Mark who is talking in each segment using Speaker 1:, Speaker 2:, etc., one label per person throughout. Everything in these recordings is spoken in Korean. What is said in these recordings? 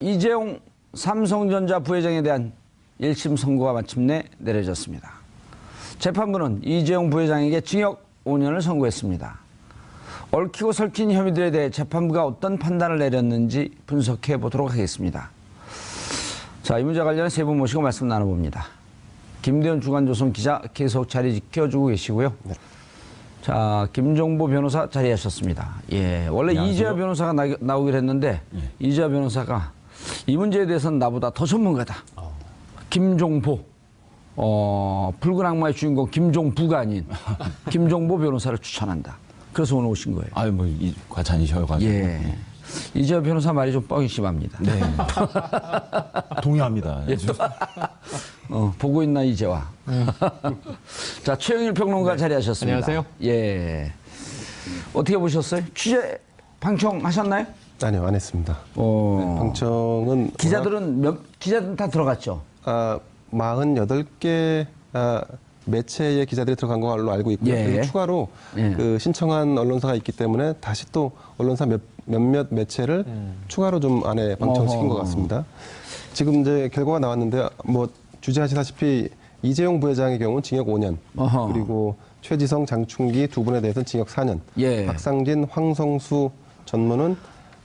Speaker 1: 이재용 삼성전자 부회장에 대한 1심 선고가 마침내 내려졌습니다. 재판부는 이재용 부회장에게 징역 5년을 선고했습니다. 얽히고 설킨 혐의들에 대해 재판부가 어떤 판단을 내렸는지 분석해 보도록 하겠습니다. 자, 이 문제 관련해 세 분 모시고 말씀 나눠봅니다. 김대현 주간조선 기자 계속 자리 지켜주고 계시고요. 네. 자, 김종보 변호사 자리하셨습니다. 예, 원래 안녕하세요. 이재화 변호사가 나오기로 했는데 이재화 변호사가 이 문제에 대해서는 나보다 더 전문가다. 김종보, 붉은 악마의 주인공 김종부가 아닌 김종보 변호사를 추천한다. 그래서 오늘 오신 거예요.
Speaker 2: 아유, 뭐 과찬이셔가지고.
Speaker 1: 예. 이재화 변호사 말이 좀 뻥이 심합니다.
Speaker 2: 네. 동의합니다.
Speaker 1: 예, 보고 있나 이재화. 자, 최영일 평론가 자리하셨습니다.
Speaker 3: 안녕하세요.
Speaker 1: 예. 어떻게 보셨어요? 취재 방청하셨나요?
Speaker 4: 아니요, 안 했습니다. 네, 방청은
Speaker 1: 기자들은 기자들은 다 들어갔죠.
Speaker 4: 48개 매체의 기자들이 들어간 걸로 알고 있고요.
Speaker 1: 예.
Speaker 4: 그리고 추가로 그 신청한 언론사가 있기 때문에 다시 또 언론사 몇몇 매체를 추가로 좀 안에 방청시킨 것 같습니다. 지금 이제 결과가 나왔는데 뭐 주제하시다시피 이재용 부회장의 경우는 징역 5년, 그리고 최지성, 장충기 두 분에 대해서는 징역 4년,
Speaker 1: 예.
Speaker 4: 박상진, 황성수 전무는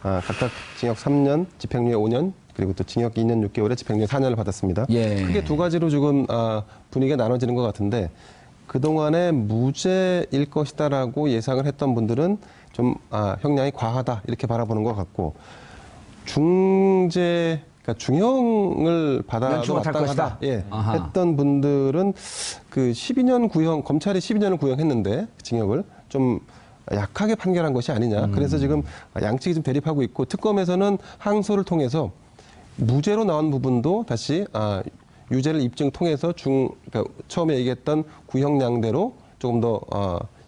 Speaker 4: 각각 징역 3년, 집행유예 5년, 그리고 또 징역 2년 6개월에 집행유예 4년을 받았습니다.
Speaker 1: 예.
Speaker 4: 크게 두 가지로 지금 분위기가 나눠지는 것 같은데 그동안에 무죄일 것이다라고 예상을 했던 분들은 좀 형량이 과하다 이렇게 바라보는 것 같고 중죄, 그러니까 중형을 받아도 마땅하다 했던 분들은 그 12년 구형, 검찰이 12년을 구형했는데 징역을 좀 약하게 판결한 것이 아니냐. 그래서 지금 양측이 좀 대립하고 있고 특검에서는 항소를 통해서 무죄로 나온 부분도 다시 유죄를 입증 통해서 그러니까 처음에 얘기했던 구형량대로 조금 더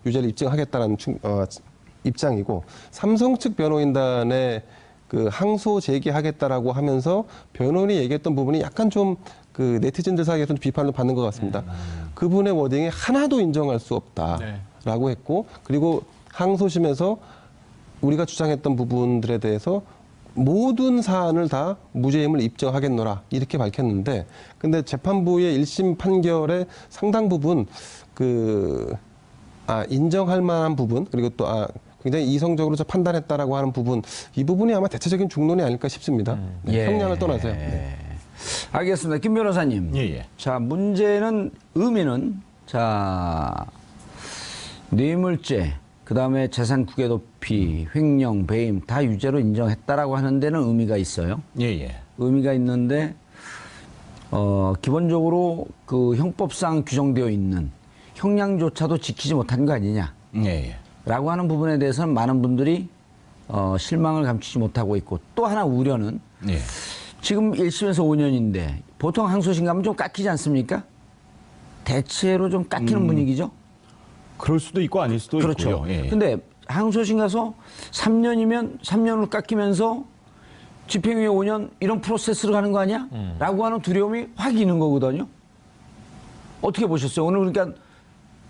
Speaker 4: 유죄를 입증하겠다는 입장이고 삼성 측 변호인단의 그 항소 제기하겠다라고 하면서 변호인이 얘기했던 부분이 약간 좀 그 네티즌들 사이에서 비판을 받는 것 같습니다. 그분의 워딩이 하나도 인정할 수 없다라고 했고 그리고 항소심에서 우리가 주장했던 부분들에 대해서 모든 사안을 다 무죄임을 입증하겠노라 이렇게 밝혔는데 근데 재판부의 1심 판결의 상당 부분 인정할 만한 부분 그리고 또 굉장히 이성적으로 판단했다라고 하는 부분 이 부분이 아마 대체적인 중론이 아닐까 싶습니다. 네, 형량을 떠나서요. 네.
Speaker 1: 알겠습니다. 김 변호사님.
Speaker 2: 예.
Speaker 1: 자, 문제는 의미는 자 뇌물죄 그다음에 재산 국외 도피, 횡령, 배임 다 유죄로 인정했다라고 하는 데는 의미가 있어요.
Speaker 2: 예.
Speaker 1: 의미가 있는데 기본적으로 그 형법상 규정되어 있는 형량조차도 지키지 못한 거 아니냐. 라고 하는 부분에 대해서는 많은 분들이 실망을 감추지 못하고 있고 또 하나 우려는 지금 1심에서 5년인데 보통 항소심 가면 좀 깎이지 않습니까? 대체로 좀 깎이는 분위기죠.
Speaker 2: 그럴 수도 있고 아닐 수도
Speaker 1: 그렇죠.
Speaker 2: 있고요.
Speaker 1: 근데 항소심 가서 3년이면 3년을 깎이면서 집행유예 5년 이런 프로세스로 가는 거 아니야? 라고 하는 두려움이 확 있는 거거든요. 어떻게 보셨어요? 오늘 그러니까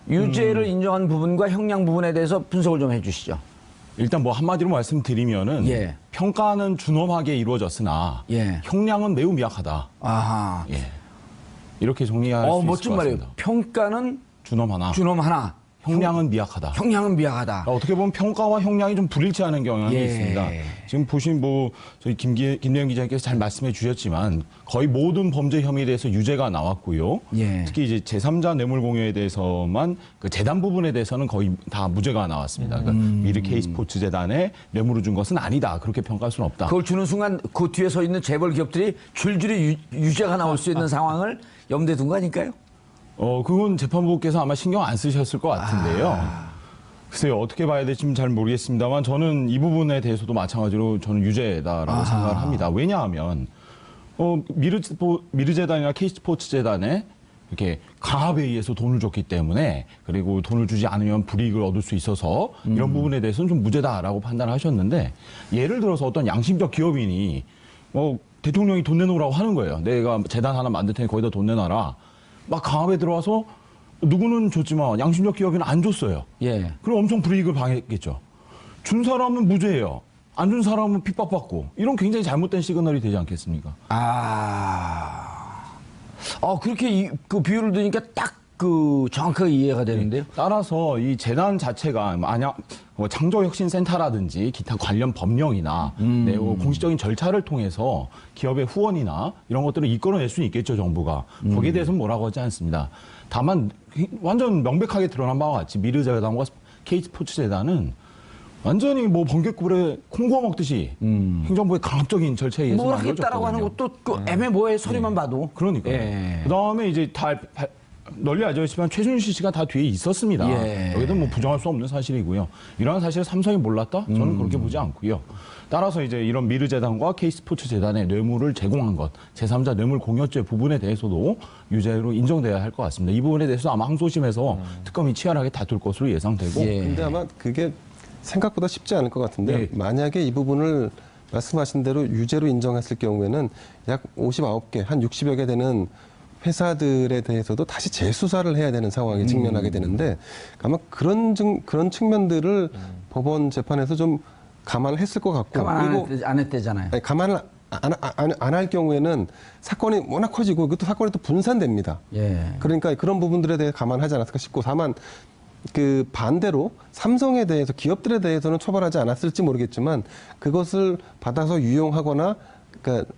Speaker 1: 유죄를 인정한 부분과 형량 부분에 대해서 분석을 좀 해주시죠.
Speaker 2: 일단 뭐 한마디로 말씀드리면은 평가는 준엄하게 이루어졌으나 형량은 매우 미약하다.
Speaker 1: 아하.
Speaker 2: 이렇게 정리할 수 있을 것 같습니다.
Speaker 1: 멋진 말이에요. 평가는 준엄하나.
Speaker 2: 형량은 미약하다.
Speaker 1: 형량은 미약하다.
Speaker 2: 어떻게 보면 평가와 형량이 좀 불일치하는 경향이 있습니다. 지금 보신 저희 김대현 기자님께서 잘 말씀해 주셨지만 거의 모든 범죄 혐의에 대해서 유죄가 나왔고요. 특히 이제 제3자 뇌물 공여에 대해서만 그 재단 부분에 대해서는 거의 다 무죄가 나왔습니다. 그러니까 미르 K스포츠 재단에 뇌물을 준 것은 아니다. 그렇게 평가할 수는 없다.
Speaker 1: 그걸 주는 순간 그 뒤에 서 있는 재벌 기업들이 줄줄이 유죄가 나올 수 있는 상황을 염두에 둔 거 아닐까요?
Speaker 2: 그건 재판부께서 아마 신경 안 쓰셨을 것 같은데요. 글쎄요, 어떻게 봐야 될지 잘 모르겠습니다만 저는 이 부분에 대해서도 마찬가지로 저는 유죄다라고 생각을 합니다. 왜냐하면 미르재단이나 K스포츠 재단에 이렇게 강압에 의해서 돈을 줬기 때문에 그리고 돈을 주지 않으면 불이익을 얻을 수 있어서 이런 부분에 대해서는 좀 무죄다라고 판단하셨는데 예를 들어서 어떤 양심적 기업인이 대통령이 돈 내놓으라고 하는 거예요. 내가 재단 하나 만들 테니 거기다 돈 내놔라. 막 강압에 들어와서 누구는 줬지만 양심적 기업인은 안 줬어요. 그럼 엄청 불이익을 당했겠죠. 준 사람은 무죄예요. 안 준 사람은 핍박받고 이런 굉장히 잘못된 시그널이 되지 않겠습니까?
Speaker 1: 그렇게 그 비율을 드니까 딱 정확하게 이해가 되는데요.
Speaker 2: 따라서 이 재단 자체가 만약 창조혁신센터라든지 기타 관련 법령이나 공식적인 절차를 통해서 기업의 후원이나 이런 것들을 이끌어낼 수는 있겠죠, 정부가. 거기에 대해서는 뭐라고 하지 않습니다. 다만 완전 명백하게 드러난 바와 같이 미르재단과 K스포츠재단은 완전히 뭐 번개불에 콩 구워 먹듯이 행정부의 강압적인 절차에 의해서
Speaker 1: 뭐 하겠다라고 하는 것도 애매모호해 소리만 봐도.
Speaker 2: 그러니까요.
Speaker 1: 예.
Speaker 2: 그다음에 이제 다 널리 알려져 있지만 최순실 씨가 다 뒤에 있었습니다.
Speaker 1: 예.
Speaker 2: 여기도 뭐 부정할 수 없는 사실이고요. 이러한 사실을 삼성이 몰랐다? 저는 그렇게 보지 않고요. 따라서 이제 이런 미르재단과 K스포츠재단의 뇌물을 제공한 것, 제3자 뇌물 공여죄 부분에 대해서도 유죄로 인정돼야 할 것 같습니다. 이 부분에 대해서 아마 항소심에서 특검이 치열하게 다툴 것으로 예상되고.
Speaker 1: 예.
Speaker 4: 근데 아마 그게 생각보다 쉽지 않을 것 같은데
Speaker 2: 네.
Speaker 4: 만약에 이 부분을 말씀하신 대로 유죄로 인정했을 경우에는 약 59개, 한 60여 개 되는 회사들에 대해서도 다시 재수사를 해야 되는 상황에 직면하게 되는데 아마 그런 측면들을 법원 재판에서 좀 감안을 했을 것 같고
Speaker 1: 가만 안 했대잖아요.
Speaker 4: 아니, 감안을 안 할 경우에는 사건이 워낙 커지고 그것도 사건이 또 분산됩니다.
Speaker 1: 예.
Speaker 4: 그러니까 그런 부분들에 대해 감안하지 않았을까 싶고 다만 그 반대로 삼성에 대해서 기업들에 대해서는 처벌하지 않았을지 모르겠지만 그것을 받아서 유용하거나 그러니까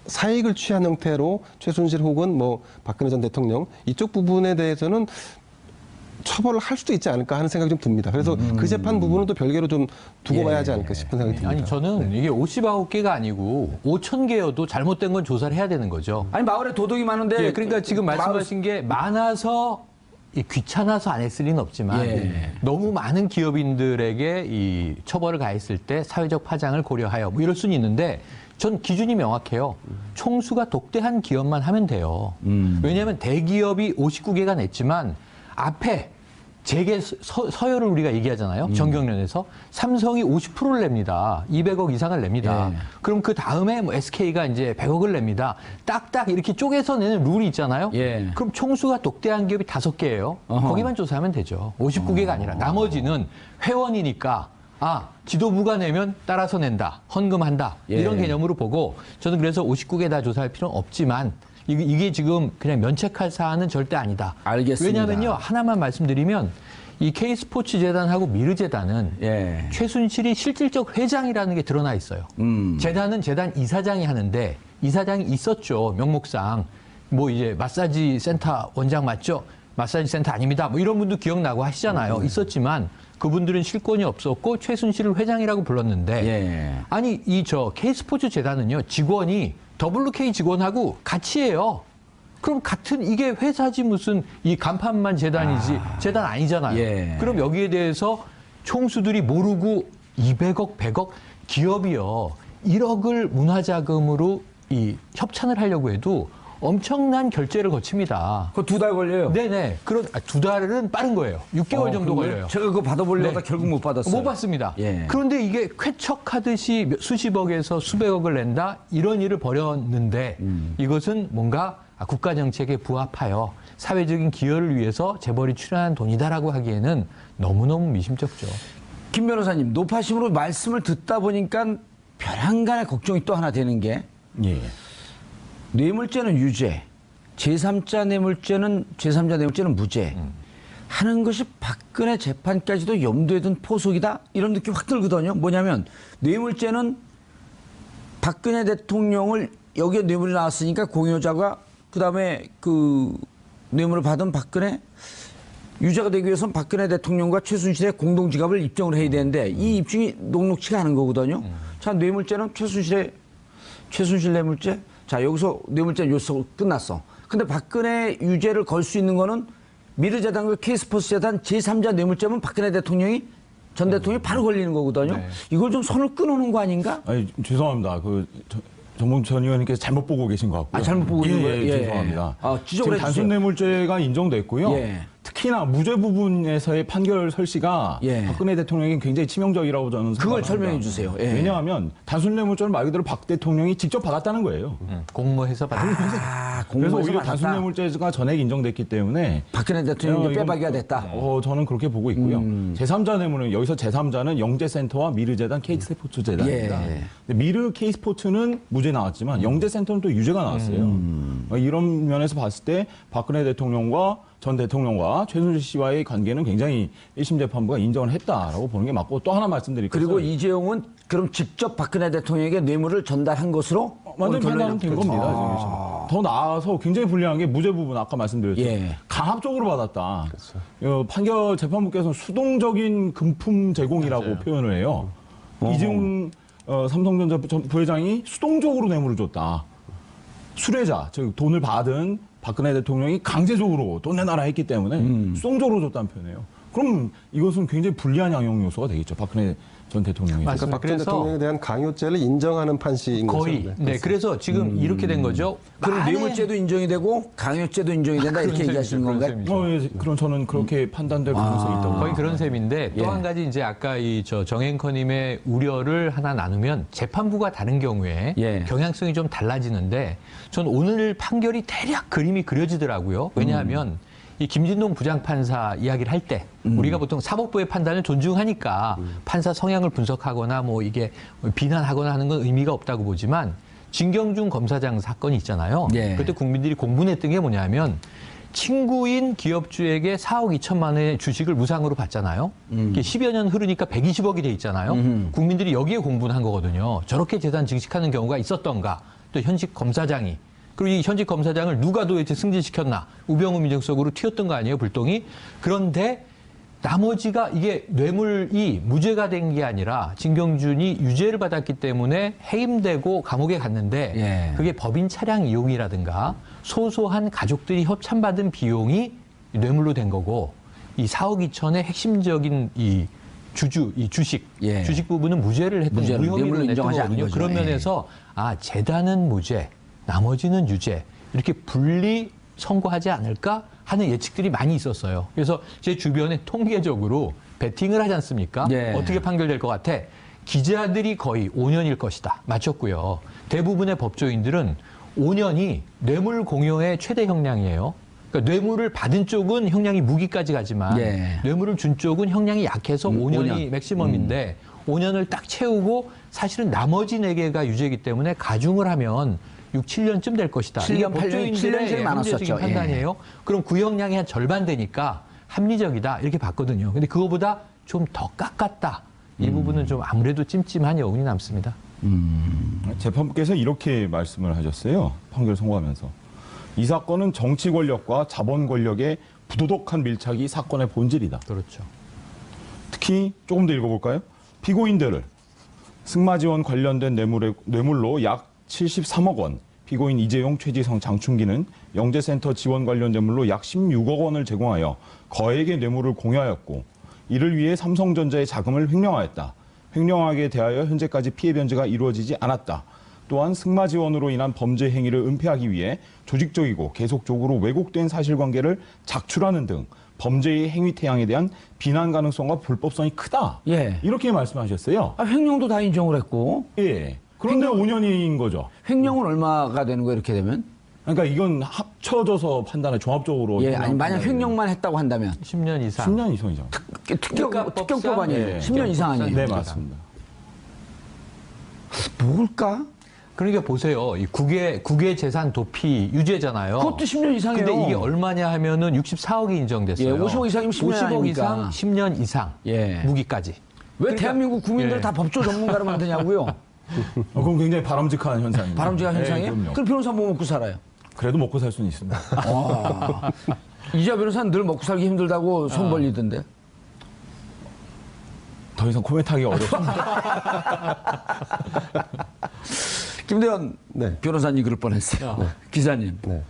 Speaker 4: 사익을 취한 형태로 최순실 혹은 뭐 박근혜 전 대통령 이쪽 부분에 대해서는 처벌을 할 수도 있지 않을까 하는 생각이 좀 듭니다. 그래서 그 재판 부분은 또 별개로 좀 두고 봐야 하지 않을까 싶은 생각이 듭니다.
Speaker 3: 아니 저는 이게 59개가 아니고 5,000개여도 잘못된 건 조사를 해야 되는 거죠.
Speaker 1: 아니 마을에 도둑이 많은데.
Speaker 3: 예, 그러니까 지금 말씀하신 게 많아서 귀찮아서 안 했을 리는 없지만
Speaker 1: 예.
Speaker 3: 너무 많은 기업인들에게 이 처벌을 가했을 때 사회적 파장을 고려하여 뭐 이럴 수는 있는데 전 기준이 명확해요. 총수가 독대한 기업만 하면 돼요. 왜냐하면 대기업이 59개가 냈지만 앞에 재계 서열을 우리가 얘기하잖아요. 정경련에서 삼성이 50%를 냅니다. 200억 이상을 냅니다.
Speaker 1: 예.
Speaker 3: 그럼 그 다음에 뭐 SK가 이제 100억을 냅니다. 딱딱 이렇게 쪼개서 내는 룰이 있잖아요.
Speaker 1: 예.
Speaker 3: 그럼 총수가 독대한 기업이 5개예요. 거기만 조사하면 되죠. 59개가 아니라 나머지는 회원이니까 지도부가 내면 따라서 낸다. 헌금한다.
Speaker 1: 예.
Speaker 3: 이런 개념으로 보고 저는 그래서 59개 다 조사할 필요는 없지만 이게 지금 그냥 면책할 사안은 절대 아니다.
Speaker 1: 알겠습니다.
Speaker 3: 왜냐하면요. 하나만 말씀드리면 이 K스포츠재단하고 미르재단은
Speaker 1: 예.
Speaker 3: 최순실이 실질적 회장이라는 게 드러나 있어요. 재단은 재단 이사장이 하는데 이사장이 있었죠. 명목상. 뭐 이제 마사지 센터 원장 맞죠? 마사지 센터 아닙니다. 뭐 이런 분도 기억나고 하시잖아요. 있었지만 그분들은 실권이 없었고 최순실을 회장이라고 불렀는데
Speaker 1: 예.
Speaker 3: 아니 K스포츠재단은요. 직원이 WK 직원하고 같이 해요. 그럼 같은 이게 회사지 무슨 이 간판만 재단이지 재단 아니잖아요.
Speaker 1: 예.
Speaker 3: 그럼 여기에 대해서 총수들이 모르고 200억, 100억 기업이요. 1억을 문화자금으로 이 협찬을 하려고 해도 엄청난 결제를 거칩니다.
Speaker 1: 그거 2달 걸려요.
Speaker 3: 네네. 두 달은 빠른 거예요. 6개월 정도 걸려요.
Speaker 1: 제가 그거 받아보려다
Speaker 3: 네.
Speaker 1: 결국 못 받았어요.
Speaker 3: 못 받습니다.
Speaker 1: 예.
Speaker 3: 그런데 이게 쾌척하듯이 수십억에서 수백억을 낸다? 이런 일을 벌였는데 이것은 뭔가 국가 정책에 부합하여 사회적인 기여를 위해서 재벌이 출연한 돈이다라고 하기에는 너무너무 미심쩍죠.
Speaker 1: 김 변호사님, 노파심으로 말씀을 듣다 보니까 별한간의 걱정이 또 하나 되는 게
Speaker 2: 예.
Speaker 1: 뇌물죄는 유죄, 제3자 뇌물죄는 무죄 하는 것이 박근혜 재판까지도 염두에 둔 포석이다 이런 느낌 확 들거든요. 뭐냐면 뇌물죄는 박근혜 대통령을 여기에 뇌물이 나왔으니까 공여자가 그다음에 그 뇌물을 받은 박근혜 유죄가 되기 위해서는 박근혜 대통령과 최순실의 공동지갑을 입증을 해야 되는데 이 입증이 녹록치가 않은 거거든요. 자, 뇌물죄는 최순실 뇌물죄. 자, 여기서 뇌물죄 요소 끝났어. 근데 박근혜 유죄를 걸 수 있는 거는 미르재단과 K스포츠재단 제3자 뇌물죄면 박근혜 대통령이 전 대통령이 바로 걸리는 거거든요.
Speaker 3: 네.
Speaker 1: 이걸 좀 손을 끊어놓은 거 아닌가?
Speaker 2: 아니, 죄송합니다. 정봉천 의원님께서 잘못 보고 계신 것 같고요.
Speaker 1: 잘못 보고 있는 거예요? 예.
Speaker 2: 죄송합니다.
Speaker 1: 지적을
Speaker 2: 지금
Speaker 1: 해주세요.
Speaker 2: 단순 뇌물죄가 인정됐고요.
Speaker 1: 예.
Speaker 2: 특히나 무죄 부분에서의 판결 설시가
Speaker 1: 예.
Speaker 2: 박근혜 대통령이 굉장히 치명적이라고 저는
Speaker 1: 그걸
Speaker 2: 생각합니다.
Speaker 1: 설명해 주세요. 예.
Speaker 2: 왜냐하면 단순 뇌물죄는 말 그대로 박 대통령이 직접 받았다는 거예요.
Speaker 3: 공모해서 받은
Speaker 1: 아,
Speaker 2: 그래서
Speaker 1: 공모해서
Speaker 2: 오히려
Speaker 1: 받았다.
Speaker 2: 단순 뇌물죄가 전액 인정됐기 때문에
Speaker 1: 박근혜 대통령이
Speaker 2: 이건-
Speaker 1: 빼박이가 됐다.
Speaker 2: 저는 그렇게 보고 있고요. 제3자 뇌물은 여기서 제3자는 영재센터와 미르재단 K스포츠재단입니다.
Speaker 1: 예.
Speaker 2: 근데 미르 K스포츠는 무죄 나왔지만 영재센터는 또 유죄가 나왔어요. 이런 면에서 봤을 때 박근혜 대통령과 전 대통령과 최순실 씨와의 관계는 굉장히 1심 재판부가 인정을 했다라고 보는 게 맞고 또 하나 말씀드릴 것은
Speaker 1: 그리고 이재용은 그럼 직접 박근혜 대통령에게 뇌물을 전달한 것으로
Speaker 2: 완전
Speaker 1: 오늘
Speaker 2: 판단은 된
Speaker 1: 결론이
Speaker 2: 겁니다.
Speaker 1: 아.
Speaker 2: 더 나아가서 굉장히 불리한 게 무죄 부분 아까 말씀드렸죠.
Speaker 1: 예.
Speaker 2: 강압적으로 받았다. 판결 재판부께서는 수동적인 금품 제공이라고 표현을 해요. 이재용 삼성전자 부회장이 수동적으로 뇌물을 줬다. 수뢰자, 즉 돈을 받은 박근혜 대통령이 강제적으로 돈 내놔라 했기 때문에 수동적으로 줬다는 표현이에요. 그럼 이것은 굉장히 불리한 양형 요소가 되겠죠. 박근혜 전 대통령이.
Speaker 3: 맞습니다.
Speaker 4: 그러니까 박근혜
Speaker 3: 그래서
Speaker 4: 대통령에 대한 강요죄를 인정하는 판시인 거죠.
Speaker 3: 거의. 네, 그래서 지금 이렇게 된 거죠.
Speaker 1: 그럼
Speaker 3: 만에-
Speaker 1: 뇌물죄도 인정이 되고 강요죄도 인정이 된다 이렇게
Speaker 3: 그런
Speaker 1: 얘기하시는
Speaker 3: 셈이죠,
Speaker 1: 건가요?
Speaker 3: 그런 셈이죠.
Speaker 2: 예, 그럼 저는 그렇게 판단될 가능성이 있다고.
Speaker 3: 거의 그런 셈인데 또
Speaker 1: 예.
Speaker 3: 한 가지 이제 아까 이 정앵커님의 우려를 하나 나누면 재판부가 다른 경우에
Speaker 1: 예.
Speaker 3: 경향성이 좀 달라지는데 전 오늘 판결이 대략 그림이 그려지더라고요. 왜냐하면 이 김진동 부장판사 이야기를 할 때 우리가 보통 사법부의 판단을 존중하니까 판사 성향을 분석하거나 뭐 이게 비난하거나 하는 건 의미가 없다고 보지만 진경준 검사장 사건이 있잖아요.
Speaker 1: 예.
Speaker 3: 그때 국민들이 공분했던 게 뭐냐면 친구인 기업주에게 4억 2천만 원의 주식을 무상으로 받잖아요. 이게 10여 년 흐르니까 120억이 돼 있잖아요. 국민들이 여기에 공분한 거거든요. 저렇게 재산 증식하는 경우가 있었던가. 또 현직 검사장이. 그리고 이 현직 검사장을 누가 도대체 승진시켰나. 우병우 민정수석으로 튀었던 거 아니에요, 불똥이. 그런데 나머지가 이게 뇌물이 무죄가 된 게 아니라 진경준이 유죄를 받았기 때문에 해임되고 감옥에 갔는데
Speaker 1: 예.
Speaker 3: 그게 법인 차량 이용이라든가 소소한 가족들이 협찬받은 비용이 뇌물로 된 거고 이 4억 2천의 핵심적인 이 주식,
Speaker 1: 예.
Speaker 3: 주식 부분은 무죄를 했던
Speaker 1: 무죄를,
Speaker 3: 무혐의로
Speaker 1: 뇌물로
Speaker 3: 냈던
Speaker 1: 인정하지 않은
Speaker 3: 거거든요.
Speaker 1: 거죠.
Speaker 3: 그런
Speaker 1: 예.
Speaker 3: 면에서 재단은 무죄, 나머지는 유죄 이렇게 분리 선고하지 않을까 하는 예측들이 많이 있었어요. 그래서 제 주변에 통계적으로 베팅을 하지 않습니까?
Speaker 1: 예.
Speaker 3: 어떻게 판결될 것 같아? 기자들이 거의 5년일 것이다. 맞췄고요. 대부분의 법조인들은 5년이 뇌물 공여의 최대 형량이에요. 그러니까 뇌물을 받은 쪽은 형량이 무기까지 가지만
Speaker 1: 예.
Speaker 3: 뇌물을 준 쪽은 형량이 약해서 5년이
Speaker 1: 5년.
Speaker 3: 맥시멈인데 5년을 딱 채우고 사실은 나머지 4개가 유죄이기 때문에 가중을 하면 6, 7년쯤 될 것이다.
Speaker 1: 7년,
Speaker 3: 이게
Speaker 1: 8년,
Speaker 3: 법조인들의
Speaker 1: 7년 제일
Speaker 3: 합리적인
Speaker 1: 많았었죠.
Speaker 3: 판단이에요. 그럼 구형량이 한 절반 되니까 합리적이다 이렇게 봤거든요. 근데 그거보다 좀 더 깎았다. 이 부분은 좀 아무래도 찜찜한 여운이 남습니다.
Speaker 2: 재판부께서 이렇게 말씀을 하셨어요. 판결 선고하면서. 이 사건은 정치 권력과 자본 권력의 부도덕한 밀착이 사건의 본질이다.
Speaker 3: 그렇죠.
Speaker 2: 특히 조금 더 읽어볼까요? 피고인들을 승마지원 관련된 뇌물로 약 73억 원, 피고인 이재용, 최지성, 장충기는 영재센터 지원 관련 뇌물로 약 16억 원을 제공하여 거액의 뇌물을 공여하였고 이를 위해 삼성전자의 자금을 횡령하였다. 횡령하게 대하여 현재까지 피해 변제가 이루어지지 않았다. 또한 승마 지원으로 인한 범죄 행위를 은폐하기 위해 조직적이고 계속적으로 왜곡된 사실관계를 작출하는 등 범죄의 행위 태양에 대한 비난 가능성과 불법성이 크다.
Speaker 1: 예.
Speaker 2: 이렇게 말씀하셨어요.
Speaker 1: 횡령도 다 인정을 했고
Speaker 2: 예. 그런데 5년인 거죠.
Speaker 1: 횡령은 얼마가 되는 거예요 이렇게 되면?
Speaker 2: 그러니까 이건 합쳐져서 판단해 종합적으로.
Speaker 1: 예, 아니 만약 횡령만 했다고 한다면
Speaker 3: 10년 이상.
Speaker 2: 10년 이상이죠.
Speaker 1: 특경법 아니에요?
Speaker 2: 예.
Speaker 1: 10년 이상 아니에요?
Speaker 2: 네, 맞습니다.
Speaker 1: 뭘까?
Speaker 3: 그러니까 보세요. 이 국외 재산 도피 유죄잖아요.
Speaker 1: 그것도 10년 이상이에요.
Speaker 3: 근데 이게 얼마냐 하면은 64억이 인정됐어요.
Speaker 1: 예, 50억 이상이면 10년
Speaker 3: 50억
Speaker 1: 아닙니까?
Speaker 3: 이상 10년 이상
Speaker 1: 예.
Speaker 3: 무기까지.
Speaker 1: 왜
Speaker 3: 그러니까-
Speaker 1: 대한민국 국민들
Speaker 3: 예.
Speaker 1: 다 법조 전문가로 만드냐고요?
Speaker 2: 그건 굉장히 바람직한 현상입니다.
Speaker 1: 바람직한 현상이에요?
Speaker 2: 그럼요.
Speaker 1: 그럼 변호사 뭐 먹고 살아요?
Speaker 2: 그래도 먹고 살 수는 있습니다.
Speaker 1: 이자 변호사는 늘 먹고 살기 힘들다고 손 벌리던데.
Speaker 2: 더 이상 코멘트하기가 어렵습니다.
Speaker 1: 김대현
Speaker 4: 네.
Speaker 1: 변호사님 그럴 뻔했어요. 기자님.
Speaker 4: 네.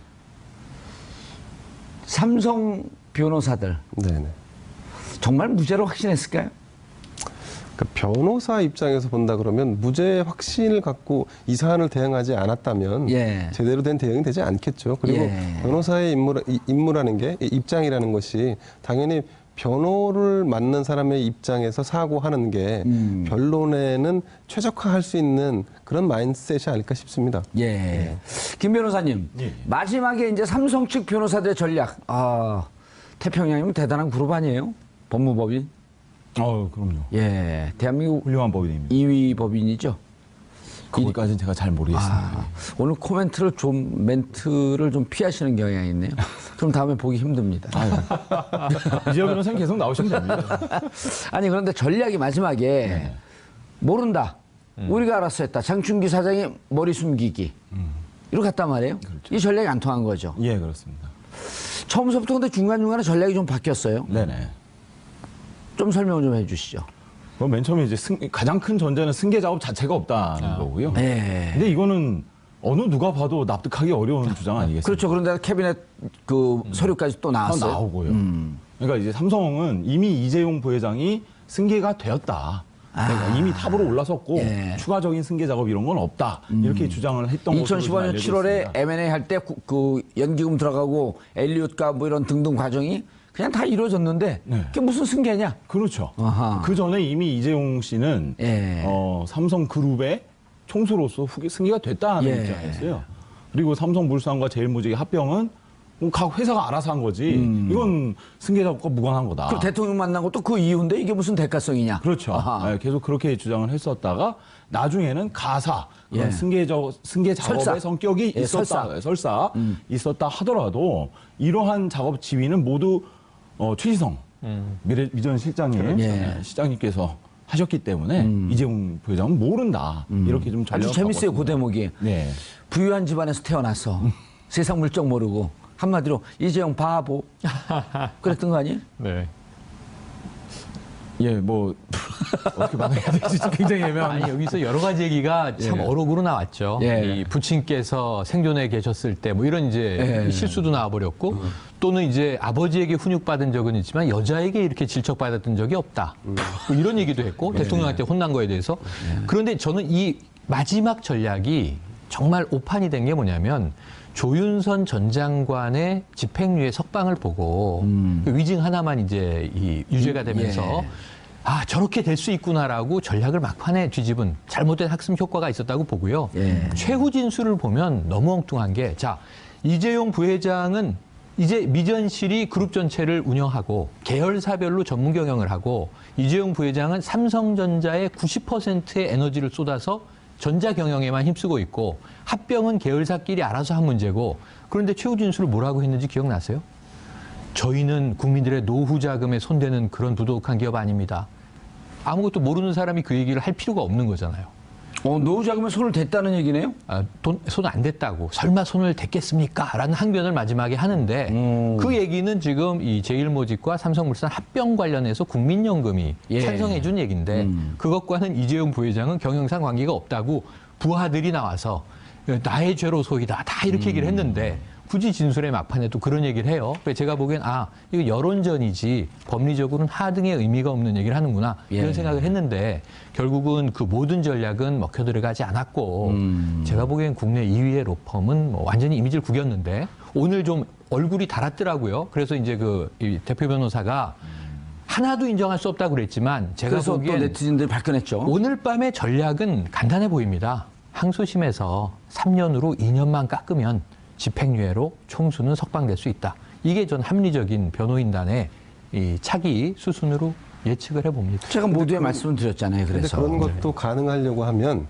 Speaker 1: 삼성 변호사들
Speaker 4: 네, 네.
Speaker 1: 정말 무죄로 확신했을까요?
Speaker 4: 변호사 입장에서 본다 그러면 무죄 확신을 갖고 이 사안을 대응하지 않았다면 제대로 된 대응이 되지 않겠죠. 그리고 변호사의 임무라는 게 입장이라는 것이 당연히 변호를 맡는 사람의 입장에서 사고하는 게 변론에는 최적화할 수 있는 그런 마인드셋이 아닐까 싶습니다.
Speaker 1: 김 변호사님, 마지막에 이제 삼성 측 변호사들의 전략. 태평양이면 대단한 그룹 아니에요? 법무법인?
Speaker 2: 그럼요.
Speaker 1: 대한민국
Speaker 2: 훌륭한 법인입니다.
Speaker 1: 2위 법인이죠.
Speaker 2: 거기까지는 제가 잘 모르겠습니다.
Speaker 1: 오늘 멘트를 좀 피하시는 경향이 있네요. 그럼 다음에 보기 힘듭니다.
Speaker 2: 이재호 변호사님 계속 나오시면 됩니다.
Speaker 1: 아니, 그런데 전략이 마지막에 모른다. 우리가 알아서 했다. 장충기 사장이 머리 숨기기. 이렇게 갔단 말이에요.
Speaker 2: 그렇죠.
Speaker 1: 이 전략이 안 통한 거죠.
Speaker 2: 그렇습니다.
Speaker 1: 처음부터 근데 중간중간에 전략이 좀 바뀌었어요.
Speaker 2: 네네.
Speaker 1: 좀 설명 좀 해주시죠.
Speaker 2: 맨 처음에 이제 가장 큰 전제는 승계 작업 자체가 없다는 거고요. 근데 이거는 어느 누가 봐도 납득하기 어려운 주장 아니겠습니까?
Speaker 1: 그렇죠. 그런데 캐비넷 서류까지 또 나왔어요.
Speaker 2: 나오고요. 그러니까 이제 삼성은 이미 이재용 부회장이 승계가 되었다. 그러니까 이미 탑으로 올라섰고 추가적인 승계 작업 이런 건 없다. 이렇게 주장을 했던 것으로
Speaker 1: 2015년 7월에 M&A 할 때 그 연기금 들어가고 엘리엇과 뭐 이런 등등 과정이 그냥 다 이루어졌는데 그게 무슨 승계냐?
Speaker 2: 그렇죠. 그 전에 이미 이재용 씨는 삼성그룹의 총수로서 승계가 됐다는 입장이었어요. 그리고 삼성물산과 제일모직의 합병은 각 회사가 알아서 한 거지. 이건 승계 작업과 무관한 거다.
Speaker 1: 그 대통령 만난 것도 그 이유인데 이게 무슨 대가성이냐?
Speaker 2: 그렇죠. 계속 그렇게 주장을 했었다가 나중에는 가사, 그런 승계 작업의
Speaker 1: 설사.
Speaker 2: 성격이 있었다. 설사 있었다 하더라도 이러한 작업 지휘는 모두 최지성 미전 실장님, 시장님께서 하셨기 때문에 이재용 부회장은 모른다. 이렇게 좀 전략을
Speaker 1: 아주 재밌어요. 그 대목이. 부유한 집안에서 태어나서 세상 물정 모르고 한마디로 이재용 바보 그랬던 거 아니에요?
Speaker 2: 어떻게 말해야 될지 굉장히 애매한.
Speaker 3: 여기서 여러 가지 얘기가 참 어록으로 나왔죠. 이 부친께서 생존해 계셨을 때 뭐 이런 이제 실수도 나와버렸고 또는 이제 아버지에게 훈육받은 적은 있지만 여자에게 이렇게 질척받았던 적이 없다. 뭐 이런 얘기도 했고 대통령한테 혼난 거에 대해서. 그런데 저는 이 마지막 전략이 정말 오판이 된 게 뭐냐면 조윤선 전 장관의 집행유예 석방을 보고 그 위증 하나만 이제 유죄가 되면서 저렇게 될 수 있구나라고 전략을 막판에 뒤집은 잘못된 학습 효과가 있었다고 보고요. 최후 진술을 보면 너무 엉뚱한 게 이재용 부회장은 이제 미전실이 그룹 전체를 운영하고 계열사별로 전문 경영을 하고 이재용 부회장은 삼성전자의 90%의 에너지를 쏟아서 전자 경영에만 힘쓰고 있고 합병은 계열사끼리 알아서 한 문제고 그런데 최후 진술을 뭐라고 했는지 기억나세요? 저희는 국민들의 노후 자금에 손대는 그런 부도덕한 기업 아닙니다. 아무것도 모르는 사람이 그 얘기를 할 필요가 없는 거잖아요.
Speaker 1: 노후 자금에 손을 댔다는 얘기네요?
Speaker 3: 손 안 댔다고. 설마 손을 댔겠습니까? 라는 항변을 마지막에 하는데 그 얘기는 지금 이 제일모직과 삼성물산 합병 관련해서 국민연금이 찬성해 준 얘기인데 그것과는 이재용 부회장은 경영상 관계가 없다고 부하들이 나와서 나의 죄로 소이다. 다 이렇게 얘기를 했는데 굳이 진술의 막판에 또 그런 얘기를 해요. 그래서 제가 보기엔 이거 여론전이지 법리적으로는 하등의 의미가 없는 얘기를 하는구나 이런 생각을 했는데 결국은 그 모든 전략은 먹혀 들어가지 않았고 제가 보기엔 국내 2위의 로펌은 뭐 완전히 이미지를 구겼는데 오늘 좀 얼굴이 달았더라고요. 그래서 이제 이 대표 변호사가 하나도 인정할 수 없다고 그랬지만 제가
Speaker 1: 그래서
Speaker 3: 보기엔
Speaker 1: 또 네티즌들이 발끈했죠.
Speaker 3: 오늘 밤의 전략은 간단해 보입니다. 항소심에서 3년으로 2년만 깎으면 집행유예로 총수는 석방될 수 있다. 이게 전 합리적인 변호인단의 이 차기 수순으로 예측을 해봅니다.
Speaker 1: 제가 모두의 말씀을 드렸잖아요. 그래서.
Speaker 4: 그런 것도 가능하려고 하면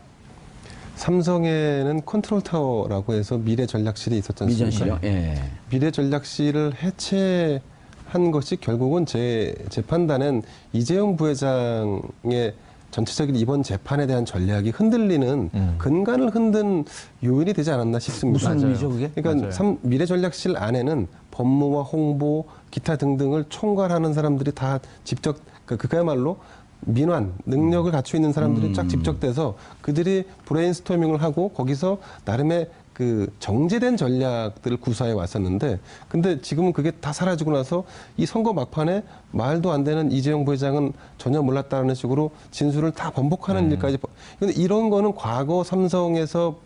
Speaker 4: 삼성에는 컨트롤 타워라고 해서 미래 전략실이 있었지 않습니까?
Speaker 1: 미전실이요?
Speaker 4: 미래 전략실을 해체한 것이 결국은 제 판단은 이재용 부회장의 전체적인 이번 재판에 대한 전략이 흔들리는 근간을 흔든 요인이 되지 않았나 싶습니다.
Speaker 1: 무슨 의미죠, 그게?
Speaker 4: 그러니까 미래전략실 안에는 법무와 홍보, 기타 등등을 총괄하는 사람들이 다 직접 그야말로 민환 능력을 갖추고 있는 사람들이 쫙 집적돼서 그들이 브레인스토밍을 하고 거기서 나름의 그 정제된 전략들을 구사해 왔었는데 근데 지금은 그게 다 사라지고 나서 이 선거 막판에 말도 안 되는 이재용 부회장은 전혀 몰랐다는 식으로 진술을 다 번복하는 일까지. 근데 이런 거는 과거 삼성에서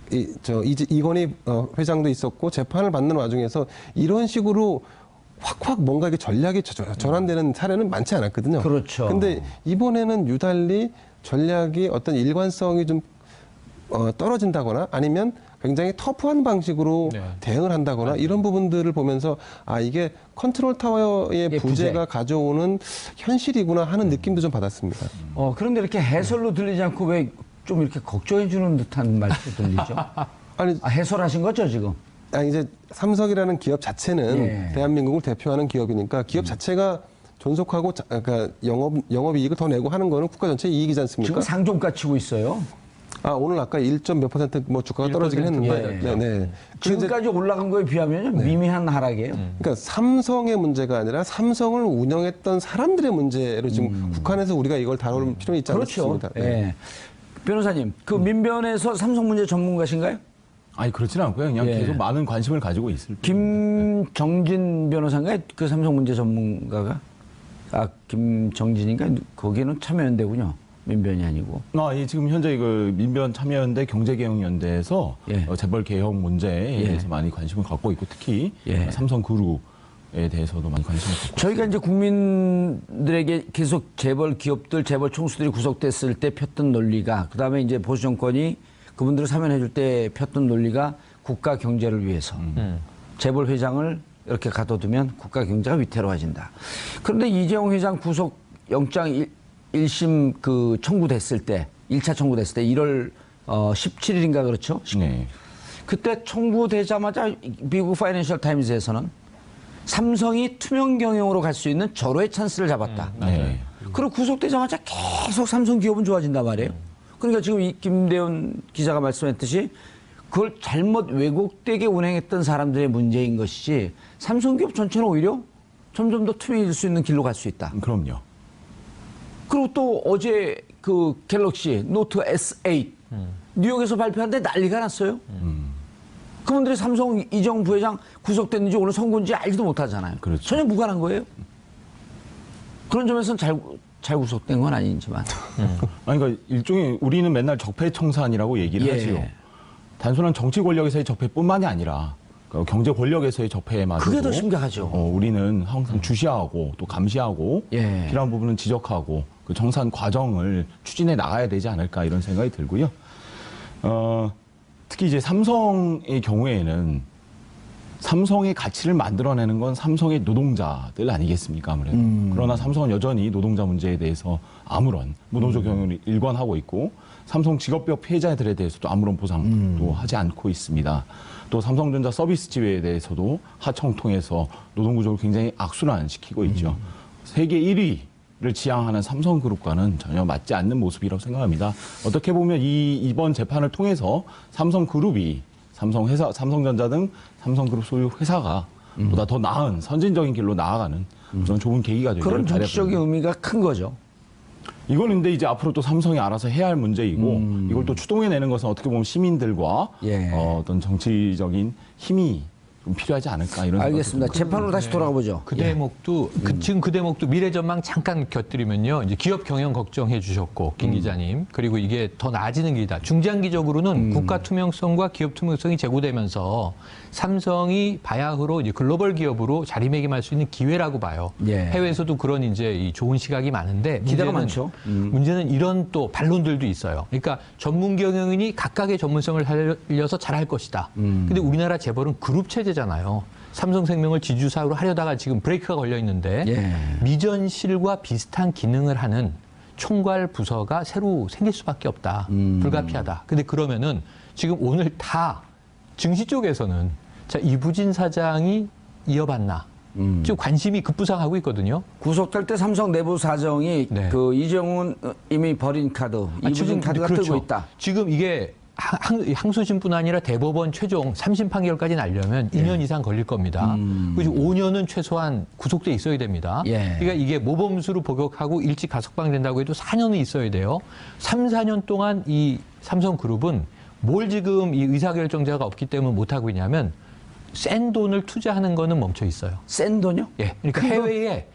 Speaker 4: 이건희 회장도 있었고 재판을 받는 와중에서 이런 식으로 확 뭔가 이게 전략이 전환되는 사례는 많지 않았거든요.
Speaker 1: 그렇죠.
Speaker 4: 근데 이번에는 유달리 전략이 어떤 일관성이 좀 떨어진다거나 아니면 굉장히 터프한 방식으로
Speaker 3: 네.
Speaker 4: 대응을 한다거나 이런 부분들을 보면서 아 이게 컨트롤 타워의
Speaker 1: 예,
Speaker 4: 부재가 가져오는 현실이구나 하는 느낌도 좀 받았습니다.
Speaker 1: 그런데 이렇게 해설로 들리지 않고 왜 좀 이렇게 걱정해 주는 듯한 말씀이 들리죠?
Speaker 4: 아니
Speaker 1: 해설하신 거죠, 지금?
Speaker 4: 이제 삼성이라는 기업 자체는
Speaker 1: 예.
Speaker 4: 대한민국을 대표하는 기업이니까 기업 자체가 존속하고 그러니까 영업이익을 더 내고 하는 거는 국가 전체 이익이지 않습니까?
Speaker 1: 지금 상종가 치고 있어요.
Speaker 4: 오늘 아까 1몇 % 뭐 주가가 떨어지긴 했는데,
Speaker 1: 예.
Speaker 4: 네.
Speaker 1: 지금까지 올라간 거에 비하면 미미한 하락이에요.
Speaker 4: 그러니까 삼성의 문제가 아니라 삼성을 운영했던 사람들의 문제로 지금 국한해서 우리가 이걸 다룰 필요는 있지
Speaker 1: 그렇죠.
Speaker 4: 않습니다.
Speaker 1: 예. 변호사님, 그 민변에서 삼성 문제 전문가신가요?
Speaker 2: 아니 그렇지는 않고요. 그냥
Speaker 1: 예.
Speaker 2: 계속 많은 관심을 가지고 있을 뿐.
Speaker 1: 김정진 변호사인가요? 그 삼성 문제 전문가가? 김정진인가? 거기는 참여연대군요. 민변이 아니고.
Speaker 2: 예, 지금 현재 그 민변 참여연대 경제개혁연대에서
Speaker 1: 예.
Speaker 2: 재벌 개혁 문제에
Speaker 1: 예.
Speaker 2: 대해서 많이 관심을 갖고 있고 특히
Speaker 1: 예.
Speaker 2: 삼성그룹에 대해서도 많이 관심을 갖고
Speaker 1: 저희가 이제 국민들에게 계속 재벌 기업들, 재벌 총수들이 구속됐을 때 폈던 논리가, 그 다음에 이제 보수 정권이 그분들을 사면해줄 때 폈던 논리가 국가 경제를 위해서 재벌 회장을 이렇게 가둬두면 국가 경제가 위태로워진다. 그런데 이재용 회장 구속 영장 1심 그 청구됐을 때, 1차 청구됐을 때 1월 17일인가 그렇죠?
Speaker 2: 네.
Speaker 1: 그때 청구되자마자 미국 파이낸셜 타임즈에서는 삼성이 투명 경영으로 갈 수 있는 절호의 찬스를 잡았다.
Speaker 2: 네.
Speaker 1: 그리고 구속되자마자 계속 삼성 기업은 좋아진단 말이에요. 그러니까 지금 이 김대훈 기자가 말씀했듯이 그걸 잘못 왜곡되게 운행했던 사람들의 문제인 것이지 삼성 기업 전체는 오히려 점점 더 투명해질 수 있는 길로 갈 수 있다.
Speaker 2: 그럼요.
Speaker 1: 그리고 또 어제 그 갤럭시 노트 S8 뉴욕에서 발표하는데 난리가 났어요. 그분들이 삼성 이재용 부회장 구속됐는지 오늘 선고인지 알지도 못하잖아요.
Speaker 2: 그렇죠.
Speaker 1: 전혀 무관한 거예요. 그런 점에서는 잘 구속된 건 아니지만.
Speaker 2: 아니, 그러니까 일종의 우리는 맨날 적폐청산이라고 얘기를
Speaker 1: 예.
Speaker 2: 하지요. 단순한 정치 권력에서의 적폐뿐만이 아니라 경제 권력에서의 적폐마저도
Speaker 1: 그게 더 심각하죠.
Speaker 2: 우리는 항상 주시하고 또 감시하고
Speaker 1: 예.
Speaker 2: 필요한 부분은 지적하고 그 정산 과정을 추진해 나가야 되지 않을까 이런 생각이 들고요. 특히 이제 삼성의 경우에는 삼성의 가치를 만들어내는 건 삼성의 노동자들 아니겠습니까, 아무래도. 그러나 삼성은 여전히 노동자 문제에 대해서 아무런 무노조 경영을 일관하고 있고 삼성 직업병 피해자들에 대해서도 아무런 보상도 하지 않고 있습니다. 또 삼성전자 서비스 지회에 대해서도 하청 통해서 노동구조를 굉장히 악순환시키고 있죠. 세계 1위를 지향하는 삼성그룹과는 전혀 맞지 않는 모습이라고 생각합니다. 어떻게 보면 이번 재판을 통해서 삼성그룹이 삼성전자 등 삼성그룹 소유 회사가 보다 더 나은 선진적인 길로 나아가는 그런 좋은 계기가 되기를
Speaker 1: 그런 정치적인
Speaker 2: 바라봅니다.
Speaker 1: 의미가 큰 거죠.
Speaker 2: 이건 근데 이제 앞으로 또 삼성이 알아서 해야 할 문제이고 이걸 또 추동해내는 것은 어떻게 보면 시민들과
Speaker 1: 예.
Speaker 2: 어떤 정치적인 힘이 좀 필요하지 않을까 이런
Speaker 1: 알겠습니다. 재판으로 다시 돌아가 보죠.
Speaker 3: 그 대목도 지금 그 대목도 미래전망 잠깐 곁들이면요. 이제 기업 경영 걱정해 주셨고 김 기자님 그리고 이게 더 나아지는 길이다. 중장기적으로는 국가 투명성과 기업 투명성이 제고되면서 삼성이 바야흐로 이제 글로벌 기업으로 자리매김할 수 있는 기회라고 봐요.
Speaker 1: 예.
Speaker 3: 해외에서도 그런 이제 이 좋은 시각이 많은데
Speaker 1: 기대가
Speaker 3: 문제는,
Speaker 1: 많죠.
Speaker 3: 문제는 이런 또 반론들도 있어요. 그러니까 전문 경영인이 각각의 전문성을 살려서 잘할 것이다. 근데 우리나라 재벌은 그룹 체제잖아요. 삼성생명을 지주사로 하려다가 지금 브레이크가 걸려 있는데
Speaker 1: 예.
Speaker 3: 미전실과 비슷한 기능을 하는 총괄 부서가 새로 생길 수밖에 없다. 불가피하다. 근데 그러면은 지금 오늘 다 증시 쪽에서는 자, 이부진 사장이 이어받나? 지금 관심이 급부상하고 있거든요.
Speaker 1: 구속될 때 삼성 내부 사정이
Speaker 3: 네.
Speaker 1: 그 이재용은 이미 버린 카드, 이부진 카드가
Speaker 3: 그렇죠.
Speaker 1: 뜨고 있다.
Speaker 3: 지금 이게 항소심뿐 아니라 대법원 최종 3심 판결까지 나려면 2년 이상 걸릴 겁니다. 그리고 5년은 최소한 구속돼 있어야 됩니다. 그러니까 이게 모범수로 복역하고 일찍 가석방된다고 해도 4년은 있어야 돼요. 3, 4년 동안 이 삼성그룹은 뭘 지금 이 의사결정자가 없기 때문에 못하고 있냐면 센 돈을 투자하는 거는 멈춰 있어요.
Speaker 1: 센 돈요?
Speaker 3: 예. 그러니까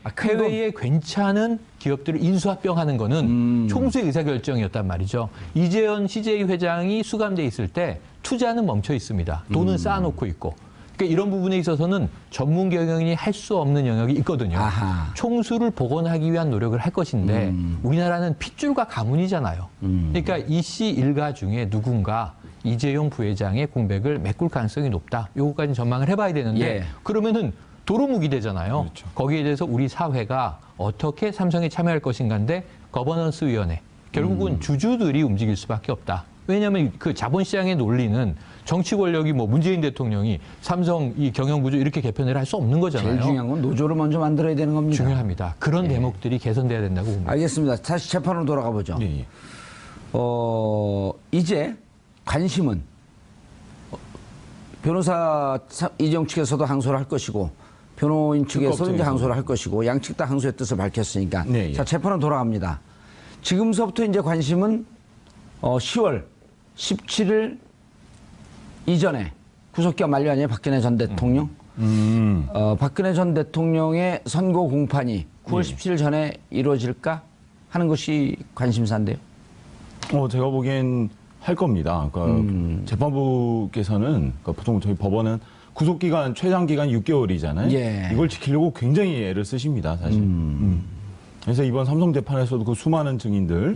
Speaker 1: 큰 돈?
Speaker 3: 해외에 괜찮은 기업들을 인수합병하는 거는 총수의 의사결정이었단 말이죠. 이재현 CJ 회장이 수감돼 있을 때 투자는 멈춰 있습니다. 돈은 쌓아놓고 있고. 그러니까 이런 부분에 있어서는 전문 경영인이 할 수 없는 영역이 있거든요.
Speaker 1: 아하.
Speaker 3: 총수를 복원하기 위한 노력을 할 것인데 우리나라는 핏줄과 가문이잖아요. 그러니까 이 씨 일가 중에 누군가 이재용 부회장의 공백을 메꿀 가능성이 높다. 요거까지 전망을 해봐야 되는데 그러면은 도루묵이 되잖아요.
Speaker 2: 그렇죠.
Speaker 3: 거기에 대해서 우리 사회가 어떻게 삼성에 참여할 것인가인데 거버넌스 위원회 결국은 주주들이 움직일 수밖에 없다. 왜냐하면 그 자본시장의 논리는 정치 권력이 뭐 문재인 대통령이 삼성 이 경영구조 이렇게 개편을 할 수 없는 거잖아요.
Speaker 1: 제일 중요한 건 노조를 먼저 만들어야 되는 겁니다.
Speaker 3: 중요합니다. 그런 대목들이 개선돼야 된다고 봅니다.
Speaker 1: 알겠습니다. 다시 재판으로 돌아가 보죠.
Speaker 2: 예.
Speaker 1: 이제 관심은 변호사 이재용 측에서도 항소를 할 것이고 변호인 측에서도 이제 항소를 할 것이고 양측 다 항소의 뜻을 밝혔으니까 자 재판으로 돌아갑니다. 지금서부터 이제 관심은 10월 17일 이전에 구속기간 만료 아니에요? 박근혜 전 대통령. 박근혜 전 대통령의 선고 공판이 9월 17일 전에 이루어질까 하는 것이 관심사인데요.
Speaker 2: 제가 보기엔 할 겁니다. 그러니까 재판부께서는 그러니까 보통 저희 법원은 구속기간 최장 기간 6개월이잖아요. 이걸 지키려고 굉장히 애를 쓰십니다, 사실. 그래서 이번 삼성 재판에서도 그 수많은 증인들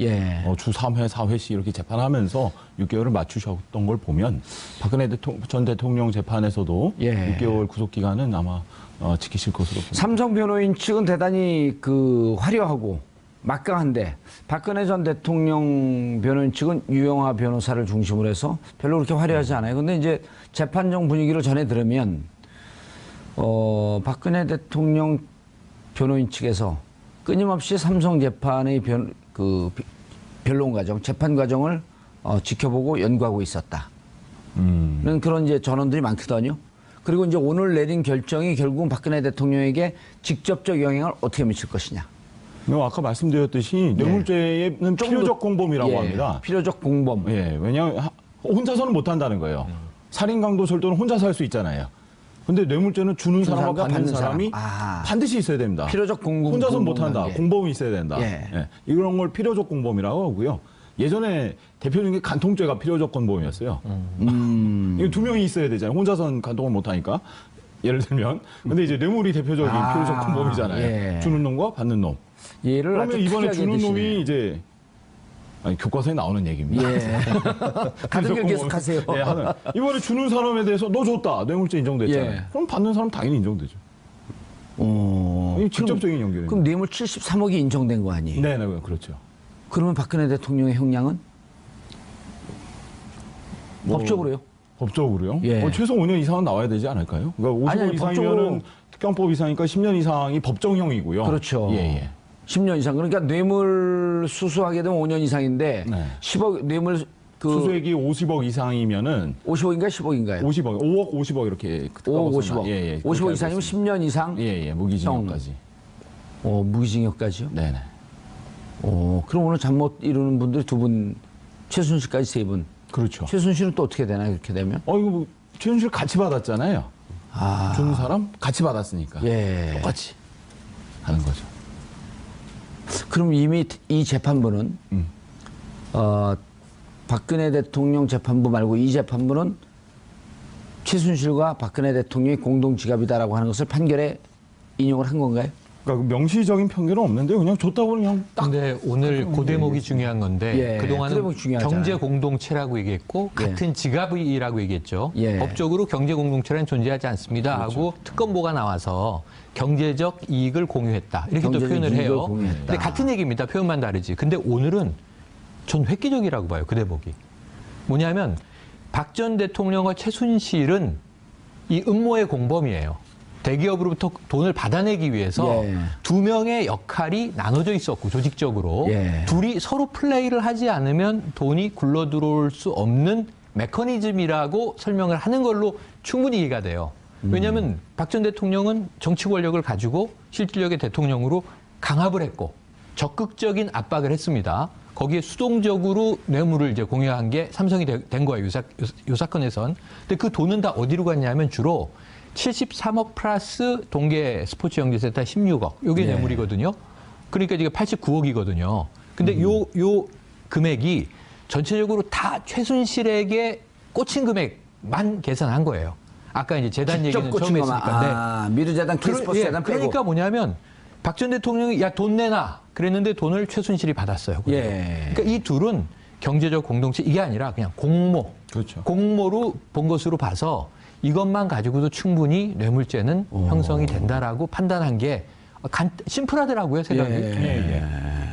Speaker 2: 주 3회, 4회씩 이렇게 재판하면서 6개월을 맞추셨던 걸 보면 박근혜 전 대통령 재판에서도 6개월 구속기간은 아마 지키실 것으로 봅니다.
Speaker 1: 삼성 변호인 측은 대단히 화려하고 막강한데 박근혜 전 대통령 변호인 측은 유영하 변호사를 중심으로 해서 별로 그렇게 화려하지 않아요. 근데 이제 재판정 분위기를 전해 들으면 박근혜 대통령 변호인 측에서 끊임없이 삼성 재판의 변론 과정, 재판 과정을 지켜보고 연구하고 있었다. 그런 이제 전언들이 많거든요. 그리고 이제 오늘 내린 결정이 결국은 박근혜 대통령에게 직접적 영향을 어떻게 미칠 것이냐.
Speaker 2: 아까 말씀드렸듯이 뇌물죄는 필요적 공범이라고 합니다.
Speaker 1: 필요적 공범.
Speaker 2: 왜냐하면 혼자서는 못한다는 거예요. 살인, 강도, 설도는 혼자서 할 수 있잖아요. 근데 뇌물죄는 주는 사람과 받는 사람이 반드시 있어야 됩니다.
Speaker 1: 필요적 공범.
Speaker 2: 혼자서는 못한다. 공범이 있어야 된다. 이런 걸 필요적 공범이라고 하고요. 예전에 대표적인 게 간통죄가 필요적 공범이었어요. 이거 두 명이 있어야 되잖아요. 혼자서는 간통을 못하니까. 예를 들면. 근데 이제 뇌물이 대표적인 필요적 공범이잖아요. 주는 놈과 받는 놈. 그러면 이번에 주는 놈이 이제 교과서에 나오는 얘기입니다.
Speaker 1: 가는 길 계속하세요.
Speaker 2: 이번에 주는 사람에 대해서 너 줬다. 뇌물죄 인정됐잖아요. 그럼 받는 사람 당연히 인정되죠. 직접적인 연결이에요.
Speaker 1: 그럼 뇌물 73억이 인정된 거 아니에요?
Speaker 2: 네, 그렇죠.
Speaker 1: 그러면 박근혜 대통령의 형량은? 법적으로요?
Speaker 2: 법적으로요? 최소 5년 이상은 나와야 되지 않을까요? 그러니까 50억 이상이면은 특경법 이상이니까 10년 이상이 법정형이고요.
Speaker 1: 그렇죠. 10년 이상. 그러니까 뇌물 수수하게 되면 5년 이상인데 10억 뇌물
Speaker 2: 수수액이 50억 이상이면은
Speaker 1: 50억인가요? 10억인가요?
Speaker 2: 50억, 5억 50억 이렇게
Speaker 1: 5억 50억. 50억 이상이면 10년 이상?
Speaker 2: 무기징역까지.
Speaker 1: 무기징역까지요?
Speaker 2: 네네.
Speaker 1: 그럼 오늘 잠 못 이루는 분들이 두 분, 최순실까지 세 분.
Speaker 2: 그렇죠.
Speaker 1: 최순실은 또 어떻게 되나요? 그렇게 되면?
Speaker 2: 이거 최순실 같이 받았잖아요. 주는 사람 같이 받았으니까. 똑같이 하는 거죠.
Speaker 1: 그럼 이미 이 재판부는 박근혜 대통령 재판부 말고 이 재판부는 최순실과 박근혜 대통령이 공동 지갑이다라고 하는 것을 판결에 인용을 한 건가요?
Speaker 2: 그러니까 명시적인 편견은 없는데 그냥 줬다고 그냥 딱.
Speaker 3: 근데 오늘 그 대목이 중요한 건데 그동안은 경제 공동체라고 얘기했고 같은 지갑이라고 얘기했죠. 법적으로 경제 공동체는 존재하지 않습니다 하고 특검보가 나와서 경제적 이익을 공유했다 이렇게 또 표현을 해요. 근데 같은 얘기입니다. 표현만 다르지. 근데 오늘은 전 획기적이라고 봐요. 그 대목이. 뭐냐면 박 전 대통령과 최순실은 이 음모의 공범이에요. 대기업으로부터 돈을 받아내기 위해서
Speaker 1: 예.
Speaker 3: 두 명의 역할이 나눠져 있었고 조직적으로
Speaker 1: 예.
Speaker 3: 둘이 서로 플레이를 하지 않으면 돈이 굴러 들어올 수 없는 메커니즘이라고 설명을 하는 걸로 충분히 이해가 돼요. 왜냐하면 박 전 대통령은 정치 권력을 가지고 실질력의 대통령으로 강압을 했고 적극적인 압박을 했습니다. 거기에 수동적으로 뇌물을 이제 공유한 게 삼성이 된 거예요. 요 사건에선. 근데 그 돈은 다 어디로 갔냐면 주로 73억 플러스 동계 스포츠 연계센터 16억. 요게 뇌물이거든요. 그러니까 이게 89억이거든요. 근데 요 금액이 전체적으로 다 최순실에게 꽂힌 금액만 계산한 거예요. 아까 이제 재단 얘기는 처음 했으니까.
Speaker 1: 미르재단, K스포츠 재단 빼고.
Speaker 3: 그러니까 뭐냐면 박 전 대통령이 야 돈 내놔 그랬는데 돈을 최순실이 받았어요.
Speaker 1: 예.
Speaker 3: 그러니까 이 둘은 경제적 공동체 이게 아니라 그냥 공모,
Speaker 2: 그렇죠.
Speaker 3: 공모로 본 것으로 봐서 이것만 가지고도 충분히 뇌물죄는 형성이 된다라고 판단한 게 심플하더라고요 생각이.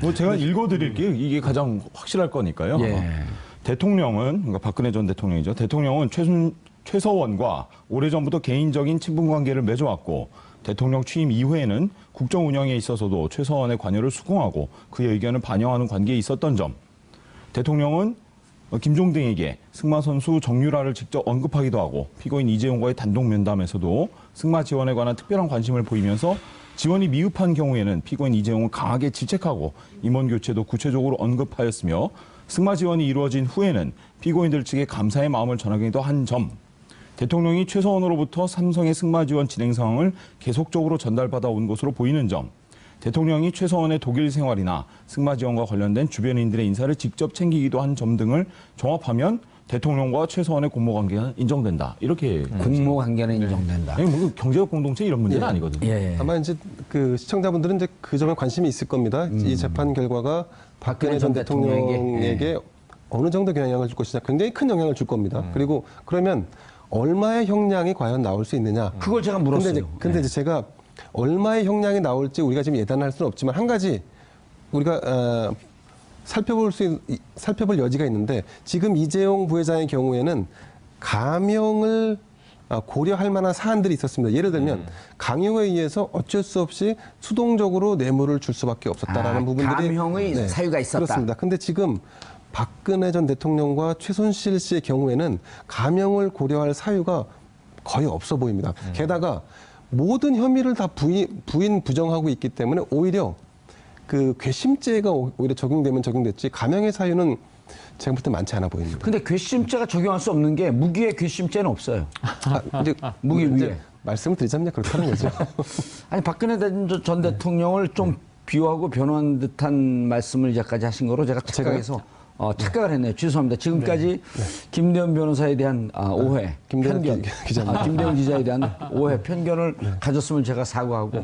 Speaker 2: 뭐 제가 읽어드릴게요. 이게 가장 확실할 거니까요.
Speaker 1: 예.
Speaker 2: 대통령은 그러니까 박근혜 전 대통령이죠. 대통령은 최서원과 오래전부터 개인적인 친분 관계를 맺어왔고 대통령 취임 이후에는 국정 운영에 있어서도 최서원의 관여를 수긍하고 그의 의견을 반영하는 관계에 있었던 점. 대통령은 김종등에게 승마 선수 정유라를 직접 언급하기도 하고 피고인 이재용과의 단독 면담에서도 승마 지원에 관한 특별한 관심을 보이면서 지원이 미흡한 경우에는 피고인 이재용을 강하게 질책하고 임원 교체도 구체적으로 언급하였으며 승마 지원이 이루어진 후에는 피고인들 측에 감사의 마음을 전하기도 한 점. 대통령이 최서원으로부터 삼성의 승마 지원 진행 상황을 계속적으로 전달받아 온 것으로 보이는 점. 대통령이 최서원의 독일 생활이나 승마 지원과 관련된 주변인들의 인사를 직접 챙기기도 한 점 등을 종합하면 대통령과 최서원의 공모 관계가 인정된다. 이렇게
Speaker 1: 공모 관계는 인정된다.
Speaker 2: 아니, 뭐 경제적 공동체 이런 문제는 아니거든요.
Speaker 1: 예.
Speaker 4: 아마 이제 그 시청자분들은 이제 그 점에 관심이 있을 겁니다. 이 재판 결과가 박근혜 전 대통령에게 어느 정도 영향을 줄 것이냐, 굉장히 큰 영향을 줄 겁니다. 그리고 그러면 얼마의 형량이 과연 나올 수 있느냐?
Speaker 1: 그걸 제가 물었어요.
Speaker 4: 근데 이제 제가 얼마의 형량이 나올지 우리가 지금 예단할 수는 없지만 한 가지 우리가 살펴볼 여지가 있는데 지금 이재용 부회장의 경우에는 감형을 고려할 만한 사안들이 있었습니다. 예를 들면 강요에 의해서 어쩔 수 없이 수동적으로 뇌물을 줄 수밖에 없었다라는 부분들이
Speaker 1: 감형의 사유가 있었다.
Speaker 4: 그렇습니다. 근데 지금 박근혜 전 대통령과 최순실 씨의 경우에는 감형을 고려할 사유가 거의 없어 보입니다. 게다가 모든 혐의를 다 부인 부정하고 있기 때문에 오히려 그 괘씸죄가 오히려 적용되면 적용됐지 감형의 사유는 제가 볼 때 많지 않아 보입니다.
Speaker 1: 근데 괘씸죄가 적용할 수 없는 게 무기의 괘씸죄는 없어요.
Speaker 4: 이제
Speaker 1: 무기 위에.
Speaker 4: 말씀을 드리자면 그렇다는 거죠.
Speaker 1: 아니 박근혜 전 대통령을 좀 비호하고 변호한 듯한 말씀을 이제까지 하신 거로 제가 착각해서 착각을 했네요. 죄송합니다. 지금까지 김대현 변호사에 대한 오해, 편견, 김대현 기자에 대한 오해, 편견을 가졌으면 제가 사과하고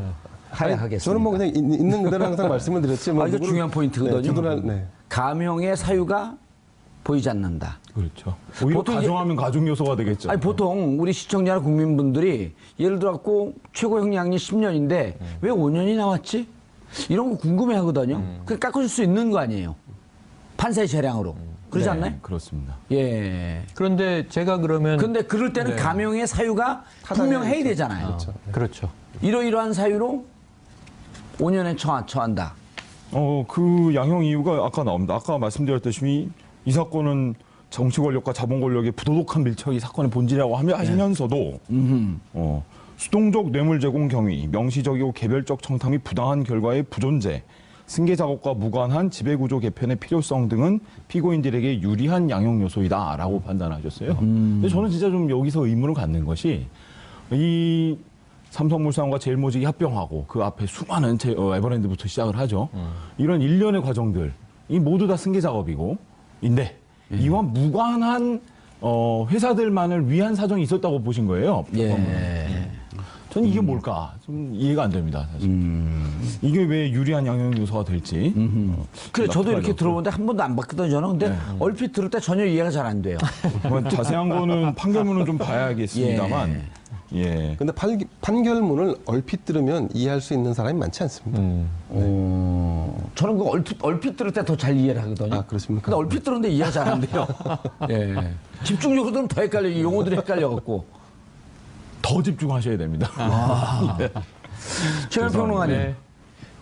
Speaker 1: 하야하겠습니다.
Speaker 4: 저는 뭐 그냥 있는 그대로 항상 말씀을 드렸지. 뭐
Speaker 1: 이거 중요한 포인트거든요. 감형의 사유가 보이지 않는다.
Speaker 2: 그렇죠. 오히려 가정하면 가중 요소가 되겠죠.
Speaker 1: 아니 보통 우리 시청자나 국민분들이 예를 들어 갖고 최고 형량이 10년인데 왜 5년이 나왔지? 이런 거 궁금해하거든요. 그 깎아줄 수 있는 거 아니에요? 판사의 재량으로. 그러지 않나요?
Speaker 2: 그렇습니다.
Speaker 1: 예.
Speaker 3: 그런데 제가 그러면
Speaker 1: 근데 그럴 때는 감형의 사유가 분명해야 되잖아요.
Speaker 3: 그렇죠.
Speaker 1: 이러이러한 사유로 5년에 처한다.
Speaker 2: 그 양형 이유가 아까 나옵니다. 아까 말씀드렸듯이 이 사건은 정치 권력과 자본 권력의 부도덕한 밀착이 사건의 본질이라고 하면서도 수동적 뇌물 제공 경위, 명시적이고 개별적 청탁 및 부당한 결과의 부존재, 승계 작업과 무관한 지배구조 개편의 필요성 등은 피고인들에게 유리한 양형 요소이다라고 판단하셨어요. 근데 저는 진짜 좀 여기서 의문을 갖는 것이 이 삼성물산과 제일모직이 합병하고 그 앞에 수많은 에버랜드부터 시작을 하죠. 이런 일련의 과정들, 이 모두 다 승계 작업이고, 이와 무관한 회사들만을 위한 사정이 있었다고 보신 거예요. 저는 이게 뭘까? 좀 이해가 안 됩니다, 사실. 이게 왜 유리한 양형 요소가 될지.
Speaker 1: 그래, 저도 이렇게 들어보는데 한 번도 안 봤거든요, 저는. 근데 얼핏 들을 때 전혀 이해가 잘 안 돼요.
Speaker 2: 자세한 거는 판결문은 좀 봐야겠습니다만. 예.
Speaker 4: 근데 판결문을 얼핏 들으면 이해할 수 있는 사람이 많지 않습니다.
Speaker 1: 저는 그 얼핏 들을 때 더 잘 이해를 하거든요.
Speaker 4: 아, 그렇습니까?
Speaker 1: 근데 얼핏 들었는데 이해가 잘 안 돼요. 예. 집중적으로 들으면 더 헷갈려요. 용어들이 헷갈려갖고.
Speaker 2: 더 집중하셔야 됩니다.
Speaker 1: 최현 평론가님,
Speaker 3: 네.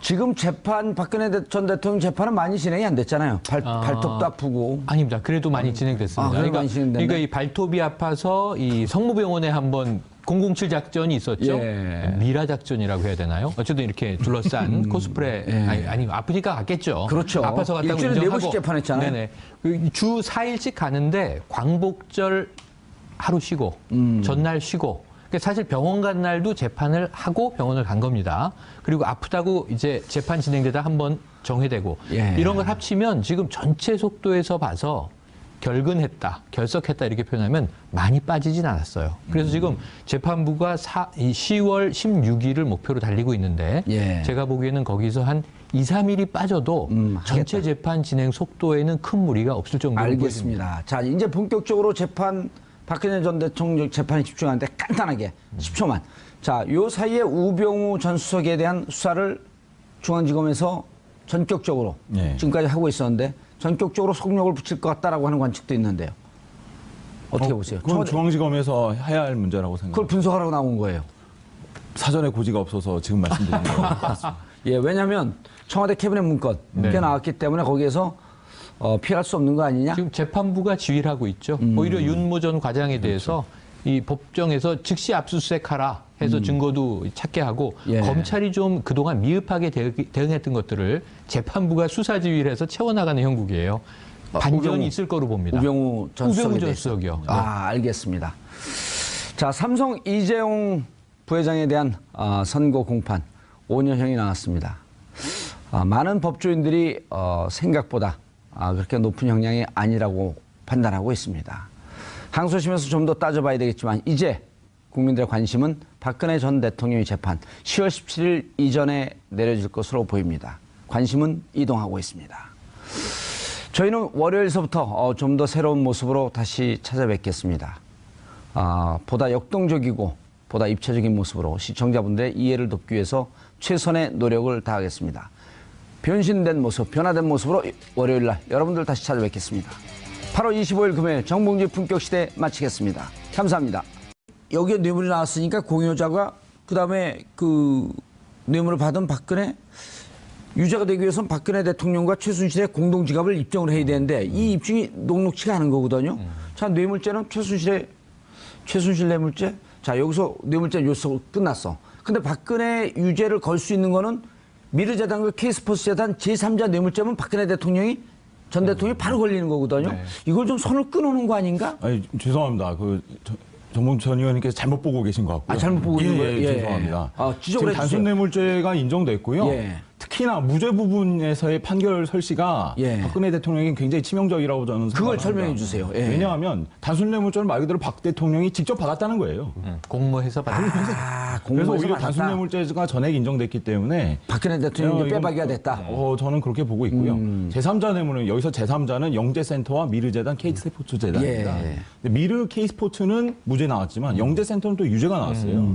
Speaker 1: 지금 재판 박근혜 전 대통령 재판은 많이 진행이 안 됐잖아요. 발톱도 아프고.
Speaker 3: 아닙니다. 그래도 많이 진행됐습니다.
Speaker 1: 그래도 많이 진행됐네.
Speaker 3: 그러니까 이 발톱이 아파서 이 성모병원에 한번 007 작전이 있었죠.
Speaker 1: 예.
Speaker 3: 미라 작전이라고 해야 되나요? 어쨌든 이렇게 둘러싼 코스프레 아니 아프니까 갔겠죠.
Speaker 1: 그렇죠.
Speaker 3: 아파서 갔다고
Speaker 1: 일주일에
Speaker 3: 인정하고.
Speaker 1: 4번씩 재판했잖아요.
Speaker 3: 네네. 주 4일씩 가는데 광복절 하루 쉬고 전날 쉬고. 그러니까 사실 병원 간 날도 재판을 하고 병원을 간 겁니다. 그리고 아프다고 이제 재판 진행되다 한번 정회되고
Speaker 1: 예.
Speaker 3: 이런 걸 합치면 지금 전체 속도에서 봐서 결근했다, 결석했다 이렇게 표현하면 많이 빠지진 않았어요. 그래서 지금 재판부가 10월 16일을 목표로 달리고 있는데
Speaker 1: 예.
Speaker 3: 제가 보기에는 거기서 한 2, 3일이 빠져도 전체 재판 진행 속도에는 큰 무리가 없을 정도로 보입니다.
Speaker 1: 알겠습니다. 자, 이제 본격적으로 재판 박근혜 전 대통령 재판에 집중하는데 간단하게 10초만. 자, 요 사이에 우병우 전 수석에 대한 수사를 중앙지검에서 전격적으로
Speaker 2: 네.
Speaker 1: 지금까지 하고 있었는데 전격적으로 속력을 붙일 것 같다라고 하는 관측도 있는데요. 어떻게 보세요?
Speaker 2: 그건
Speaker 1: 청와대-
Speaker 2: 중앙지검에서 해야 할 문제라고
Speaker 1: 그걸
Speaker 2: 생각합니다.
Speaker 1: 분석하라고 나온 거예요.
Speaker 2: 사전에 고지가 없어서 지금 말씀드리는 겁니다.
Speaker 1: 예, 왜냐하면 청와대 캐비넷 문건 꽤 나왔기 때문에 거기에서 피할 수 없는 거 아니냐?
Speaker 3: 지금 재판부가 지휘를 하고 있죠. 오히려 윤모 전 과장에 대해서 이 법정에서 즉시 압수수색하라 해서 증거도 찾게 하고
Speaker 1: 예.
Speaker 3: 검찰이 좀 그동안 미흡하게 대응했던 것들을 재판부가 수사 지휘를 해서 채워나가는 형국이에요. 반전이 있을 거로 봅니다.
Speaker 1: 우병우 전
Speaker 3: 우병우
Speaker 1: 수석에
Speaker 3: 전
Speaker 1: 대해서.
Speaker 3: 수석이요. 네.
Speaker 1: 아, 알겠습니다. 자, 삼성 이재용 부회장에 대한 선고 공판 5년형이 나왔습니다. 많은 법조인들이 생각보다 그렇게 높은 형량이 아니라고 판단하고 있습니다. 항소심에서 좀 더 따져봐야 되겠지만 이제 국민들의 관심은 박근혜 전 대통령의 재판 10월 17일 이전에 내려질 것으로 보입니다. 관심은 이동하고 있습니다. 저희는 월요일서부터 좀 더 새로운 모습으로 다시 찾아뵙겠습니다. 보다 역동적이고 보다 입체적인 모습으로 시청자분들의 이해를 돕기 위해서 최선의 노력을 다하겠습니다. 변신된 모습, 변화된 모습으로 월요일 날 여러분들 다시 찾아뵙겠습니다. 8월 25일 금요일 정봉주 품격시대 마치겠습니다. 감사합니다. 여기에 뇌물이 나왔으니까 공여자가 그다음에 그 뇌물을 받은 박근혜 유죄가 되기 위해서는 박근혜 대통령과 최순실의 공동지갑을 입증을 해야 되는데 이 입증이 녹록치가 않은 거거든요. 자, 뇌물죄는 최순실 뇌물죄. 자, 여기서 뇌물죄 요소 끝났어. 근데 박근혜 유죄를 걸 수 있는 거는 미르재단과 K스포츠재단 제3자 뇌물죄면 박근혜 대통령이 전 대통령이 바로 걸리는 거거든요.
Speaker 3: 네.
Speaker 1: 이걸 좀 선을 끊어놓은 거 아닌가?
Speaker 2: 아니, 죄송합니다. 정봉주 전 의원님께서 잘못 보고 계신 것 같고요.
Speaker 1: 잘못 보고 있는 거예요? 예.
Speaker 2: 죄송합니다.
Speaker 1: 지적을
Speaker 2: 지금
Speaker 1: 해주세요.
Speaker 2: 단순 뇌물죄가 인정됐고요.
Speaker 1: 예.
Speaker 2: 특히나 무죄 부분에서의 판결 설시가
Speaker 1: 예.
Speaker 2: 박근혜 대통령에게 굉장히 치명적이라고 저는
Speaker 1: 그걸
Speaker 2: 생각합니다.
Speaker 1: 설명해 주세요. 예.
Speaker 2: 왜냐하면 단순 뇌물죄는 말 그대로 박 대통령이 직접 받았다는 거예요.
Speaker 3: 공모해서 받은
Speaker 2: 그래서
Speaker 1: 공무원에서
Speaker 2: 오히려
Speaker 1: 받았다.
Speaker 2: 단순 뇌물죄가 전액 인정됐기 때문에
Speaker 1: 박근혜 대통령이
Speaker 2: 이건-
Speaker 1: 빼박이가 됐다.
Speaker 2: 저는 그렇게 보고 있고요. 제3자 뇌물은 여기서 제3자는 영재센터와 미르재단 K스포츠재단입니다.
Speaker 1: 예.
Speaker 2: 근데 미르 K스포츠는 무죄 나왔지만 영재센터는 또 유죄가 나왔어요.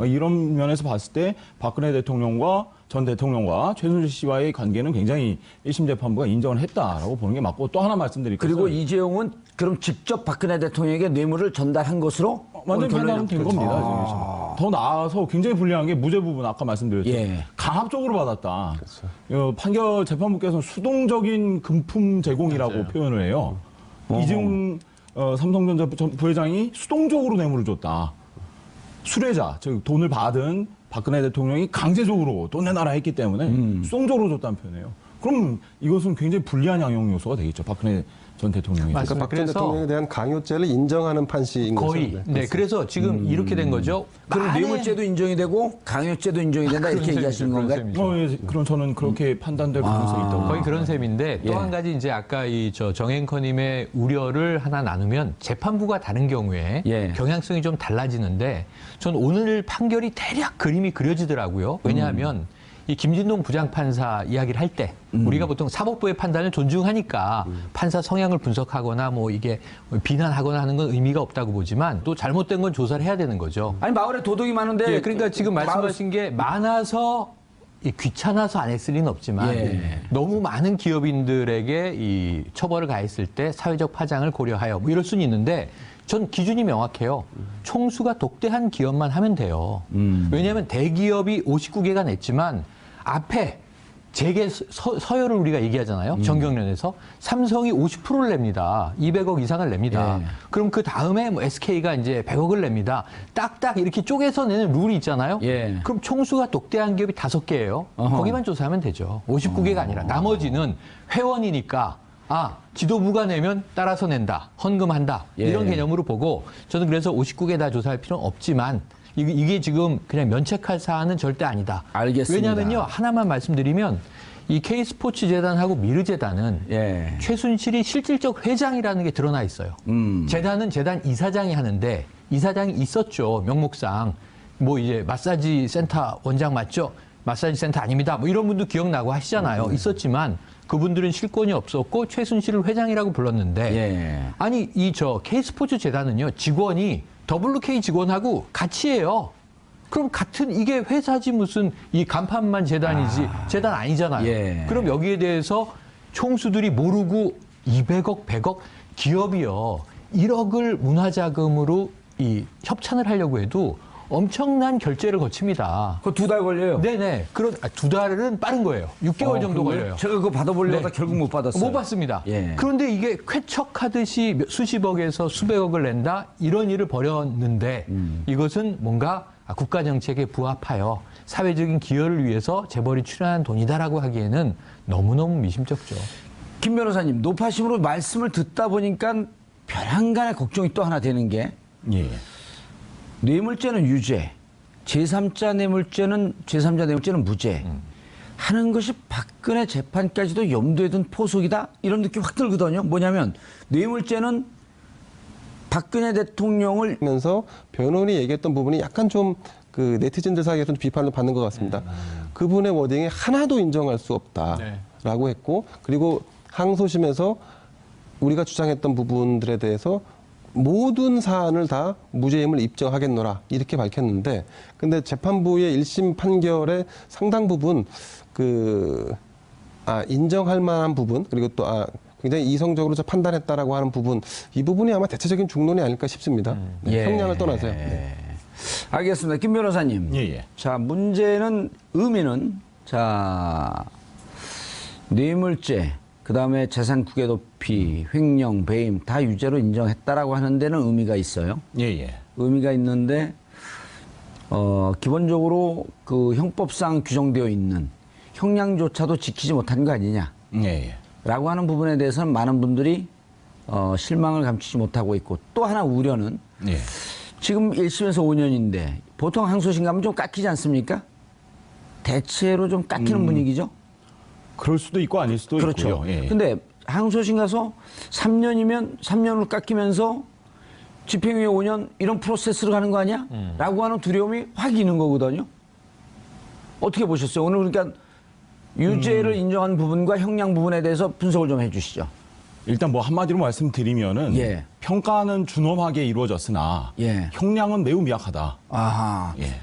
Speaker 2: 이런 면에서 봤을 때 박근혜 대통령과 전 대통령과 최순실 씨와의 관계는 굉장히 1심 재판부가 인정을 했다라고 보는 게 맞고 또 하나 말씀드릴 것은
Speaker 1: 그리고 이재용은 그럼 직접 박근혜 대통령에게 뇌물을 전달한 것으로
Speaker 2: 완전
Speaker 1: 오늘
Speaker 2: 판단은 된
Speaker 1: 결론이
Speaker 2: 겁니다.
Speaker 1: 났죠.
Speaker 2: 지금. 더 나아서 굉장히 불리한 게 무죄 부분 아까 말씀드렸죠.
Speaker 1: 예.
Speaker 2: 강압적으로 받았다. 판결 재판부께서는 수동적인 금품 제공이라고 표현을 해요. 이재용 삼성전자 부회장이 수동적으로 뇌물을 줬다. 수뢰자, 즉 돈을 받은 박근혜 대통령이 강제적으로 돈 내놔라 했기 때문에 수동적으로 줬다는 표현이에요. 그럼 이것은 굉장히 불리한 양형 요소가 되겠죠. 박근혜 전 대통령이.
Speaker 3: 맞습니다.
Speaker 4: 그러니까 박 전
Speaker 3: 그래서
Speaker 4: 대통령에 대한 강요죄를 인정하는 판시인
Speaker 3: 거의.
Speaker 4: 거죠.
Speaker 3: 네, 그래서 지금 이렇게 된 거죠.
Speaker 1: 그럼
Speaker 3: 만에-
Speaker 1: 뇌물죄도 인정이 되고 강요죄도 인정이 된다 이렇게
Speaker 3: 그런
Speaker 1: 얘기하시는
Speaker 3: 셈이죠,
Speaker 1: 건가요?
Speaker 3: 그런 셈이죠.
Speaker 2: 예, 그럼 저는 그렇게 판단될 가능성이 있다고.
Speaker 3: 거의 그런 셈인데 또
Speaker 1: 예.
Speaker 3: 한 가지 이제 아까 정앵커님의 우려를 하나 나누면 재판부가 다른 경우에
Speaker 1: 예.
Speaker 3: 경향성이 좀 달라지는데 전 오늘 판결이 대략 그림이 그려지더라고요. 왜냐하면 이 김진동 부장판사 이야기를 할 때 우리가 보통 사법부의 판단을 존중하니까 판사 성향을 분석하거나 뭐 이게 비난하거나 하는 건 의미가 없다고 보지만 또 잘못된 건 조사를 해야 되는 거죠.
Speaker 1: 아니 마을에 도둑이 많은데
Speaker 3: 예, 그러니까 지금 말씀하신 게 많아서 귀찮아서 안 했을 리는 없지만
Speaker 1: 예.
Speaker 3: 너무 많은 기업인들에게 이 처벌을 가했을 때 사회적 파장을 고려하여 뭐 이럴 수는 있는데 전 기준이 명확해요. 총수가 독대한 기업만 하면 돼요. 왜냐하면 대기업이 59개가 냈지만 앞에 재계 서열을 우리가 얘기하잖아요. 정경련에서 삼성이 50%를 냅니다. 200억 이상을 냅니다.
Speaker 1: 예.
Speaker 3: 그럼 그 다음에 뭐 SK가 이제 100억을 냅니다. 딱딱 이렇게 쪼개서 내는 룰이 있잖아요.
Speaker 1: 예.
Speaker 3: 그럼 총수가 독대한 기업이 5개예요. 거기만 조사하면 되죠. 59개가 아니라 나머지는 회원이니까 지도부가 내면 따라서 낸다. 헌금한다.
Speaker 1: 예.
Speaker 3: 이런 개념으로 보고 저는 그래서 59개 다 조사할 필요는 없지만 이게 지금 그냥 면책할 사안은 절대 아니다.
Speaker 1: 알겠습니다.
Speaker 3: 왜냐하면요. 하나만 말씀드리면 이 K스포츠재단하고 미르재단은
Speaker 1: 예.
Speaker 3: 최순실이 실질적 회장이라는 게 드러나 있어요. 재단은 재단 이사장이 하는데 이사장이 있었죠. 명목상. 뭐 이제 마사지 센터 원장 맞죠? 마사지 센터 아닙니다. 뭐 이런 분도 기억나고 하시잖아요. 있었지만 그분들은 실권이 없었고 최순실을 회장이라고 불렀는데
Speaker 1: 예.
Speaker 3: 아니 K스포츠 재단은요. 직원이 WK 직원하고 같이 해요. 그럼 같은 이게 회사지 무슨 이 간판만 재단이지 재단 아니잖아요.
Speaker 1: 예.
Speaker 3: 그럼 여기에 대해서 총수들이 모르고 200억, 100억 기업이요. 1억을 문화자금으로 이 협찬을 하려고 해도 엄청난 결제를 거칩니다.
Speaker 1: 그거 2달 걸려요.
Speaker 3: 네네. 두 달은 빠른 거예요. 6개월 정도 걸려요.
Speaker 1: 제가 그거 받아보려다
Speaker 3: 네.
Speaker 1: 결국 못 받았어요.
Speaker 3: 못 받습니다.
Speaker 1: 예.
Speaker 3: 그런데 이게 쾌척하듯이 수십억에서 수백억을 낸다? 이런 일을 벌였는데 이것은 뭔가 국가정책에 부합하여 사회적인 기여를 위해서 재벌이 출연한 돈이다라고 하기에는 너무너무 미심쩍죠.
Speaker 1: 김 변호사님, 노파심으로 말씀을 듣다 보니까 별한간의 걱정이 또 하나 되는 게
Speaker 2: 예.
Speaker 1: 뇌물죄는 유죄, 제3자 뇌물죄는 무죄 하는 것이 박근혜 재판까지도 염두에 둔 포석이다 이런 느낌 확 들거든요. 뭐냐면 뇌물죄는 박근혜 대통령을
Speaker 4: 면서 변호인이 얘기했던 부분이 약간 좀 그 네티즌들 사이에서 비판을 받는 것 같습니다. 그분의 워딩이 하나도 인정할 수 없다라고 했고 그리고 항소심에서 우리가 주장했던 부분들에 대해서 모든 사안을 다 무죄임을 입증하겠노라 이렇게 밝혔는데 근데 재판부의 1심 판결의 상당 부분 인정할 만한 부분 그리고 또 굉장히 이성적으로 판단했다라고 하는 부분 이 부분이 아마 대체적인 중론이 아닐까 싶습니다. 네,
Speaker 1: 예.
Speaker 4: 형량을 떠나서요. 네.
Speaker 1: 알겠습니다. 김 변호사님.
Speaker 2: 예.
Speaker 1: 자, 문제는 의미는 뇌물죄 그다음에 재산 국외 도피, 횡령, 배임 다 유죄로 인정했다라고 하는 데는 의미가 있어요.
Speaker 2: 예.
Speaker 1: 의미가 있는데 기본적으로 그 형법상 규정되어 있는 형량조차도 지키지 못한 거 아니냐.
Speaker 2: 예.
Speaker 1: 라고 하는 부분에 대해서는 많은 분들이 실망을 감추지 못하고 있고 또 하나 우려는
Speaker 2: 예.
Speaker 1: 지금 1심에서 5년인데 보통 항소심 가면 좀 깎이지 않습니까? 대체로 좀 깎이는 분위기죠.
Speaker 2: 그럴 수도 있고 아닐 수도
Speaker 1: 그렇죠.
Speaker 2: 있고요. 예.
Speaker 1: 근데 항소심 가서 3년이면 3년으로 깎이면서 집행유예 5년 이런 프로세스로 가는 거 아니야? 라고 하는 두려움이 확 있는 거거든요. 어떻게 보셨어요? 오늘 그러니까 유죄를 인정한 부분과 형량 부분에 대해서 분석을 좀 해주시죠.
Speaker 2: 일단 뭐 한마디로 말씀드리면은
Speaker 1: 예.
Speaker 2: 평가는 준엄하게 이루어졌으나
Speaker 1: 예.
Speaker 2: 형량은 매우 미약하다.
Speaker 1: 아하.
Speaker 2: 예.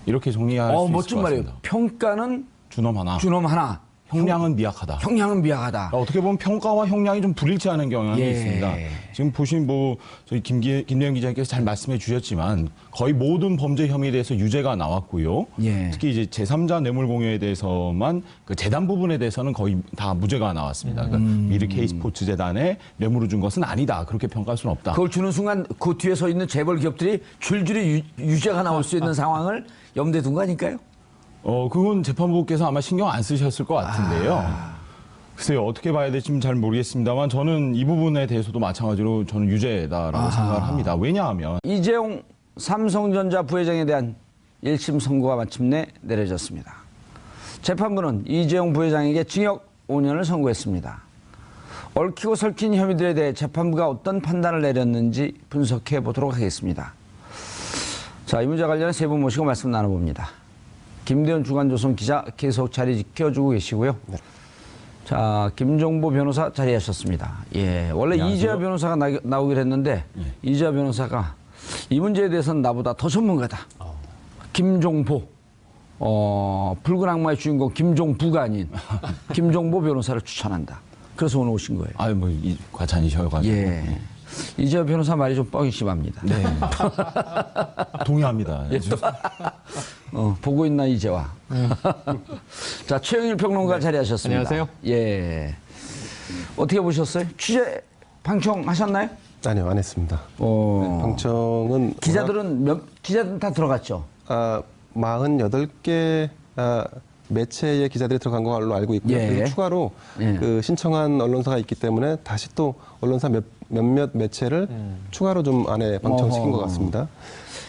Speaker 2: 이렇게 정리할 수 있을
Speaker 1: 멋진
Speaker 2: 것
Speaker 1: 말이에요.
Speaker 2: 같습니다.
Speaker 1: 평가는
Speaker 2: 준엄하나
Speaker 1: 준엄 하나,
Speaker 2: 형량은 미약하다.
Speaker 1: 형량은 미약하다.
Speaker 2: 어떻게 보면 평가와 형량이 좀 불일치하는 경향이
Speaker 1: 예.
Speaker 2: 있습니다. 지금 보신 저희 김대현 기자님께서 잘 말씀해 주셨지만 거의 모든 범죄 혐의에 대해서 유죄가 나왔고요.
Speaker 1: 예.
Speaker 2: 특히 이제 제3자 뇌물 공여에 대해서만 그 재단 부분에 대해서는 거의 다 무죄가 나왔습니다. 그러니까 미르 K스포츠 재단에 뇌물을 준 것은 아니다. 그렇게 평가할 수는 없다.
Speaker 1: 그걸 주는 순간 그 뒤에 서 있는 재벌 기업들이 줄줄이 유죄가 나올 수 있는 상황을 염두에 둔 거 아닐까요?
Speaker 2: 그건 재판부께서 아마 신경 안 쓰셨을 것 같은데요. 글쎄요, 어떻게 봐야 될지 잘 모르겠습니다만 저는 이 부분에 대해서도 마찬가지로 저는 유죄다라고 생각을 합니다. 왜냐하면
Speaker 1: 이재용 삼성전자 부회장에 대한 1심 선고가 마침내 내려졌습니다. 재판부는 이재용 부회장에게 징역 5년을 선고했습니다. 얽히고 설킨 혐의들에 대해 재판부가 어떤 판단을 내렸는지 분석해 보도록 하겠습니다. 자, 이 문제 관련해 세 분 모시고 말씀 나눠봅니다. 김대현 주간조선 기자 계속 자리 지켜주고 계시고요.
Speaker 4: 네.
Speaker 1: 자, 김종보 변호사 자리하셨습니다. 예, 원래
Speaker 2: 안녕하세요.
Speaker 1: 이재화 변호사가 나오기로 했는데 이재화 변호사가 이 문제에 대해서는 나보다 더 전문가다. 김종보, 붉은 악마의 주인공 김종부가 아닌 김종보 변호사를 추천한다. 그래서 오늘 오신 거예요.
Speaker 2: 과찬이셔가지고.
Speaker 1: 예. 이재호 변호사 말이 좀 뻥이 심합니다.
Speaker 2: 네. 동의합니다.
Speaker 1: 보고 있나 이재화. 자, 최영일 평론가 자리하셨습니다.
Speaker 3: 안녕하세요.
Speaker 1: 예. 어떻게 보셨어요? 취재 방청하셨나요?
Speaker 4: 아니요, 안 했습니다. 방청은
Speaker 1: 기자들은 다 들어갔죠.
Speaker 4: 48개 매체의 기자들이 들어간 걸로 알고 있고요.
Speaker 1: 예.
Speaker 4: 그리고 추가로 그 신청한 언론사가 있기 때문에 다시 또 언론사 몇몇 매체를 추가로 좀 안에 방청시킨 것 같습니다.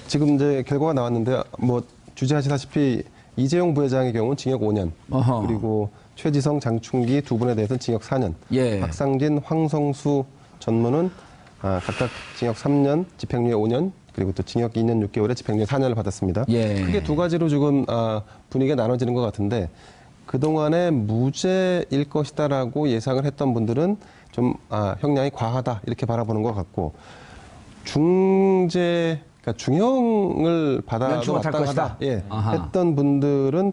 Speaker 4: 지금 이제 결과가 나왔는데 뭐 주재하시다시피 이재용 부회장의 경우는 징역 5년,
Speaker 1: 어허.
Speaker 4: 그리고 최지성, 장충기 두 분에 대해서는 징역 4년,
Speaker 1: 예.
Speaker 4: 박상진, 황성수 전무는 각각 징역 3년, 집행유예 5년, 그리고 또 징역 2년 6개월에 집행유예 4년을 받았습니다.
Speaker 1: 예.
Speaker 4: 크게 두 가지로 지금 분위기가 나눠지는 것 같은데 그동안에 무죄일 것이다라고 예상을 했던 분들은 좀 형량이 과하다 이렇게 바라보는 것 같고 그러니까 중형을 받아도
Speaker 1: 면추가 탈
Speaker 4: 마땅하다
Speaker 1: 것이다. 아하.
Speaker 4: 했던 분들은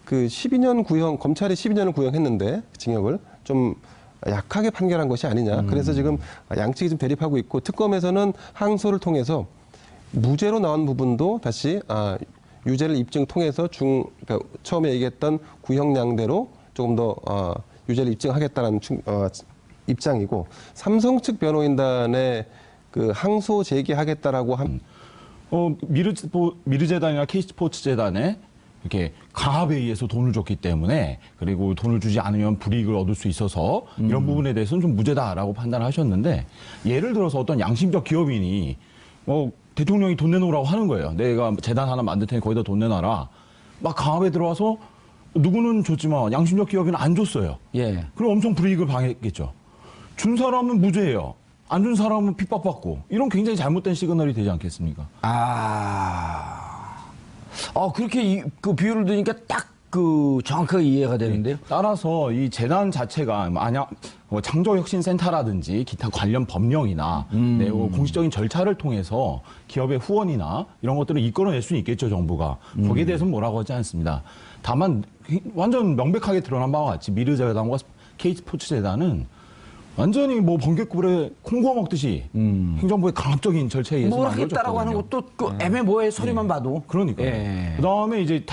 Speaker 4: 그 12년 구형 검찰이 12년을 구형했는데 징역을 좀 약하게 판결한 것이 아니냐. 그래서 지금 양측이 좀 대립하고 있고 특검에서는 항소를 통해서 무죄로 나온 부분도 다시 유죄를 입증 통해서 그러니까 처음에 얘기했던 구형량대로 조금 더 유죄를 입증하겠다는 입장이고 삼성 측 변호인단의 그 항소 제기하겠다라고 한
Speaker 2: 미르재단이나 K스포츠재단에 이렇게 가압에 의해서 돈을 줬기 때문에 그리고 돈을 주지 않으면 불이익을 얻을 수 있어서 이런 부분에 대해서는 좀 무죄다라고 판단하셨는데 예를 들어서 어떤 양심적 기업인이 대통령이 돈 내놓으라고 하는 거예요. 내가 재단 하나 만들 테니 거기다 돈 내놔라. 막 가압에 들어와서 누구는 줬지만 양심적 기업인은 안 줬어요.
Speaker 1: 예.
Speaker 2: 그럼 엄청 불이익을 당했겠죠. 준 사람은 무죄예요. 안 준 사람은 핍박받고 이런 굉장히 잘못된 시그널이 되지 않겠습니까?
Speaker 1: 그렇게 그 비율을 드니까 딱 정확하게 이해가 되는데요.
Speaker 2: 따라서 이 재단 자체가 만약 창조혁신센터라든지 기타 관련 법령이나 공식적인 절차를 통해서 기업의 후원이나 이런 것들을 이끌어낼 수는 있겠죠, 정부가. 거기에 대해서는 뭐라고 하지 않습니다. 다만 완전 명백하게 드러난 바와 같이 미르재단과 K스포츠재단은 완전히 번개불에 콩 구워 먹듯이 행정부의 강압적인 절차에 의해서
Speaker 1: 모르겠다라고 하는 것도 애매모호해 소리만 봐도.
Speaker 2: 그러니까요.
Speaker 1: 예.
Speaker 2: 그다음에 이제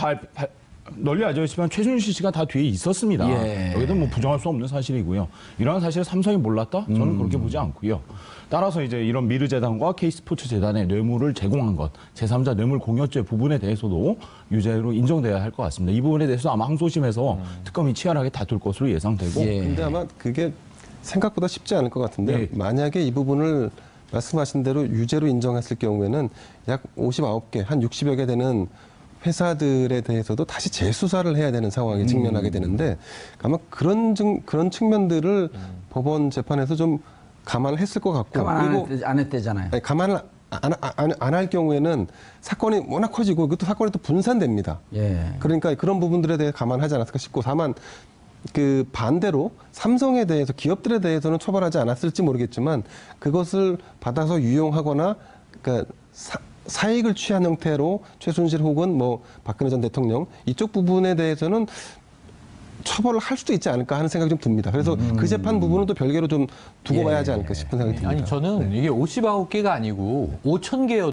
Speaker 2: 널리 알려졌지만 최순실 씨가 다 뒤에 있었습니다.
Speaker 1: 예.
Speaker 2: 여기도 부정할 수 없는 사실이고요. 이러한 사실을 삼성이 몰랐다? 저는 그렇게 보지 않고요. 따라서 이제 이런 미르재단과 K스포츠재단의 뇌물을 제공한 것, 제3자 뇌물 공여죄 부분에 대해서도 유죄로 인정돼야 할 것 같습니다. 이 부분에 대해서 아마 항소심에서 특검이 치열하게 다툴 것으로 예상되고.
Speaker 1: 예.
Speaker 4: 근데 아마 그게 생각보다 쉽지 않을 것 같은데 만약에 이 부분을 말씀하신 대로 유죄로 인정했을 경우에는 약 59개, 한 60여 개 되는 회사들에 대해서도 다시 재수사를 해야 되는 상황에 직면하게 되는데 아마 그런 측면들을 법원 재판에서 좀 감안을 했을 것 같고
Speaker 1: 가만 안 했대잖아요.
Speaker 4: 아니, 감안을 안 할 경우에는 사건이 워낙 커지고 그것도 사건이 또 분산됩니다.
Speaker 1: 예.
Speaker 4: 그러니까 그런 부분들에 대해 감안하지 않았을까 싶고 다만 그 반대로 삼성에 대해서 기업들에 대해서는 처벌하지 않았을지 모르겠지만 그것을 받아서 유용하거나 그러니까 사익을 취한 형태로 최순실 혹은 박근혜 전 대통령 이쪽 부분에 대해서는 처벌을 할 수도 있지 않을까 하는 생각이 좀 듭니다. 그래서 그 재판 부분은 또 별개로 좀 두고 봐야 하지 않을까 싶은 생각이 듭니다.
Speaker 3: 아니 저는 이게 59개가 아니고 5,000개여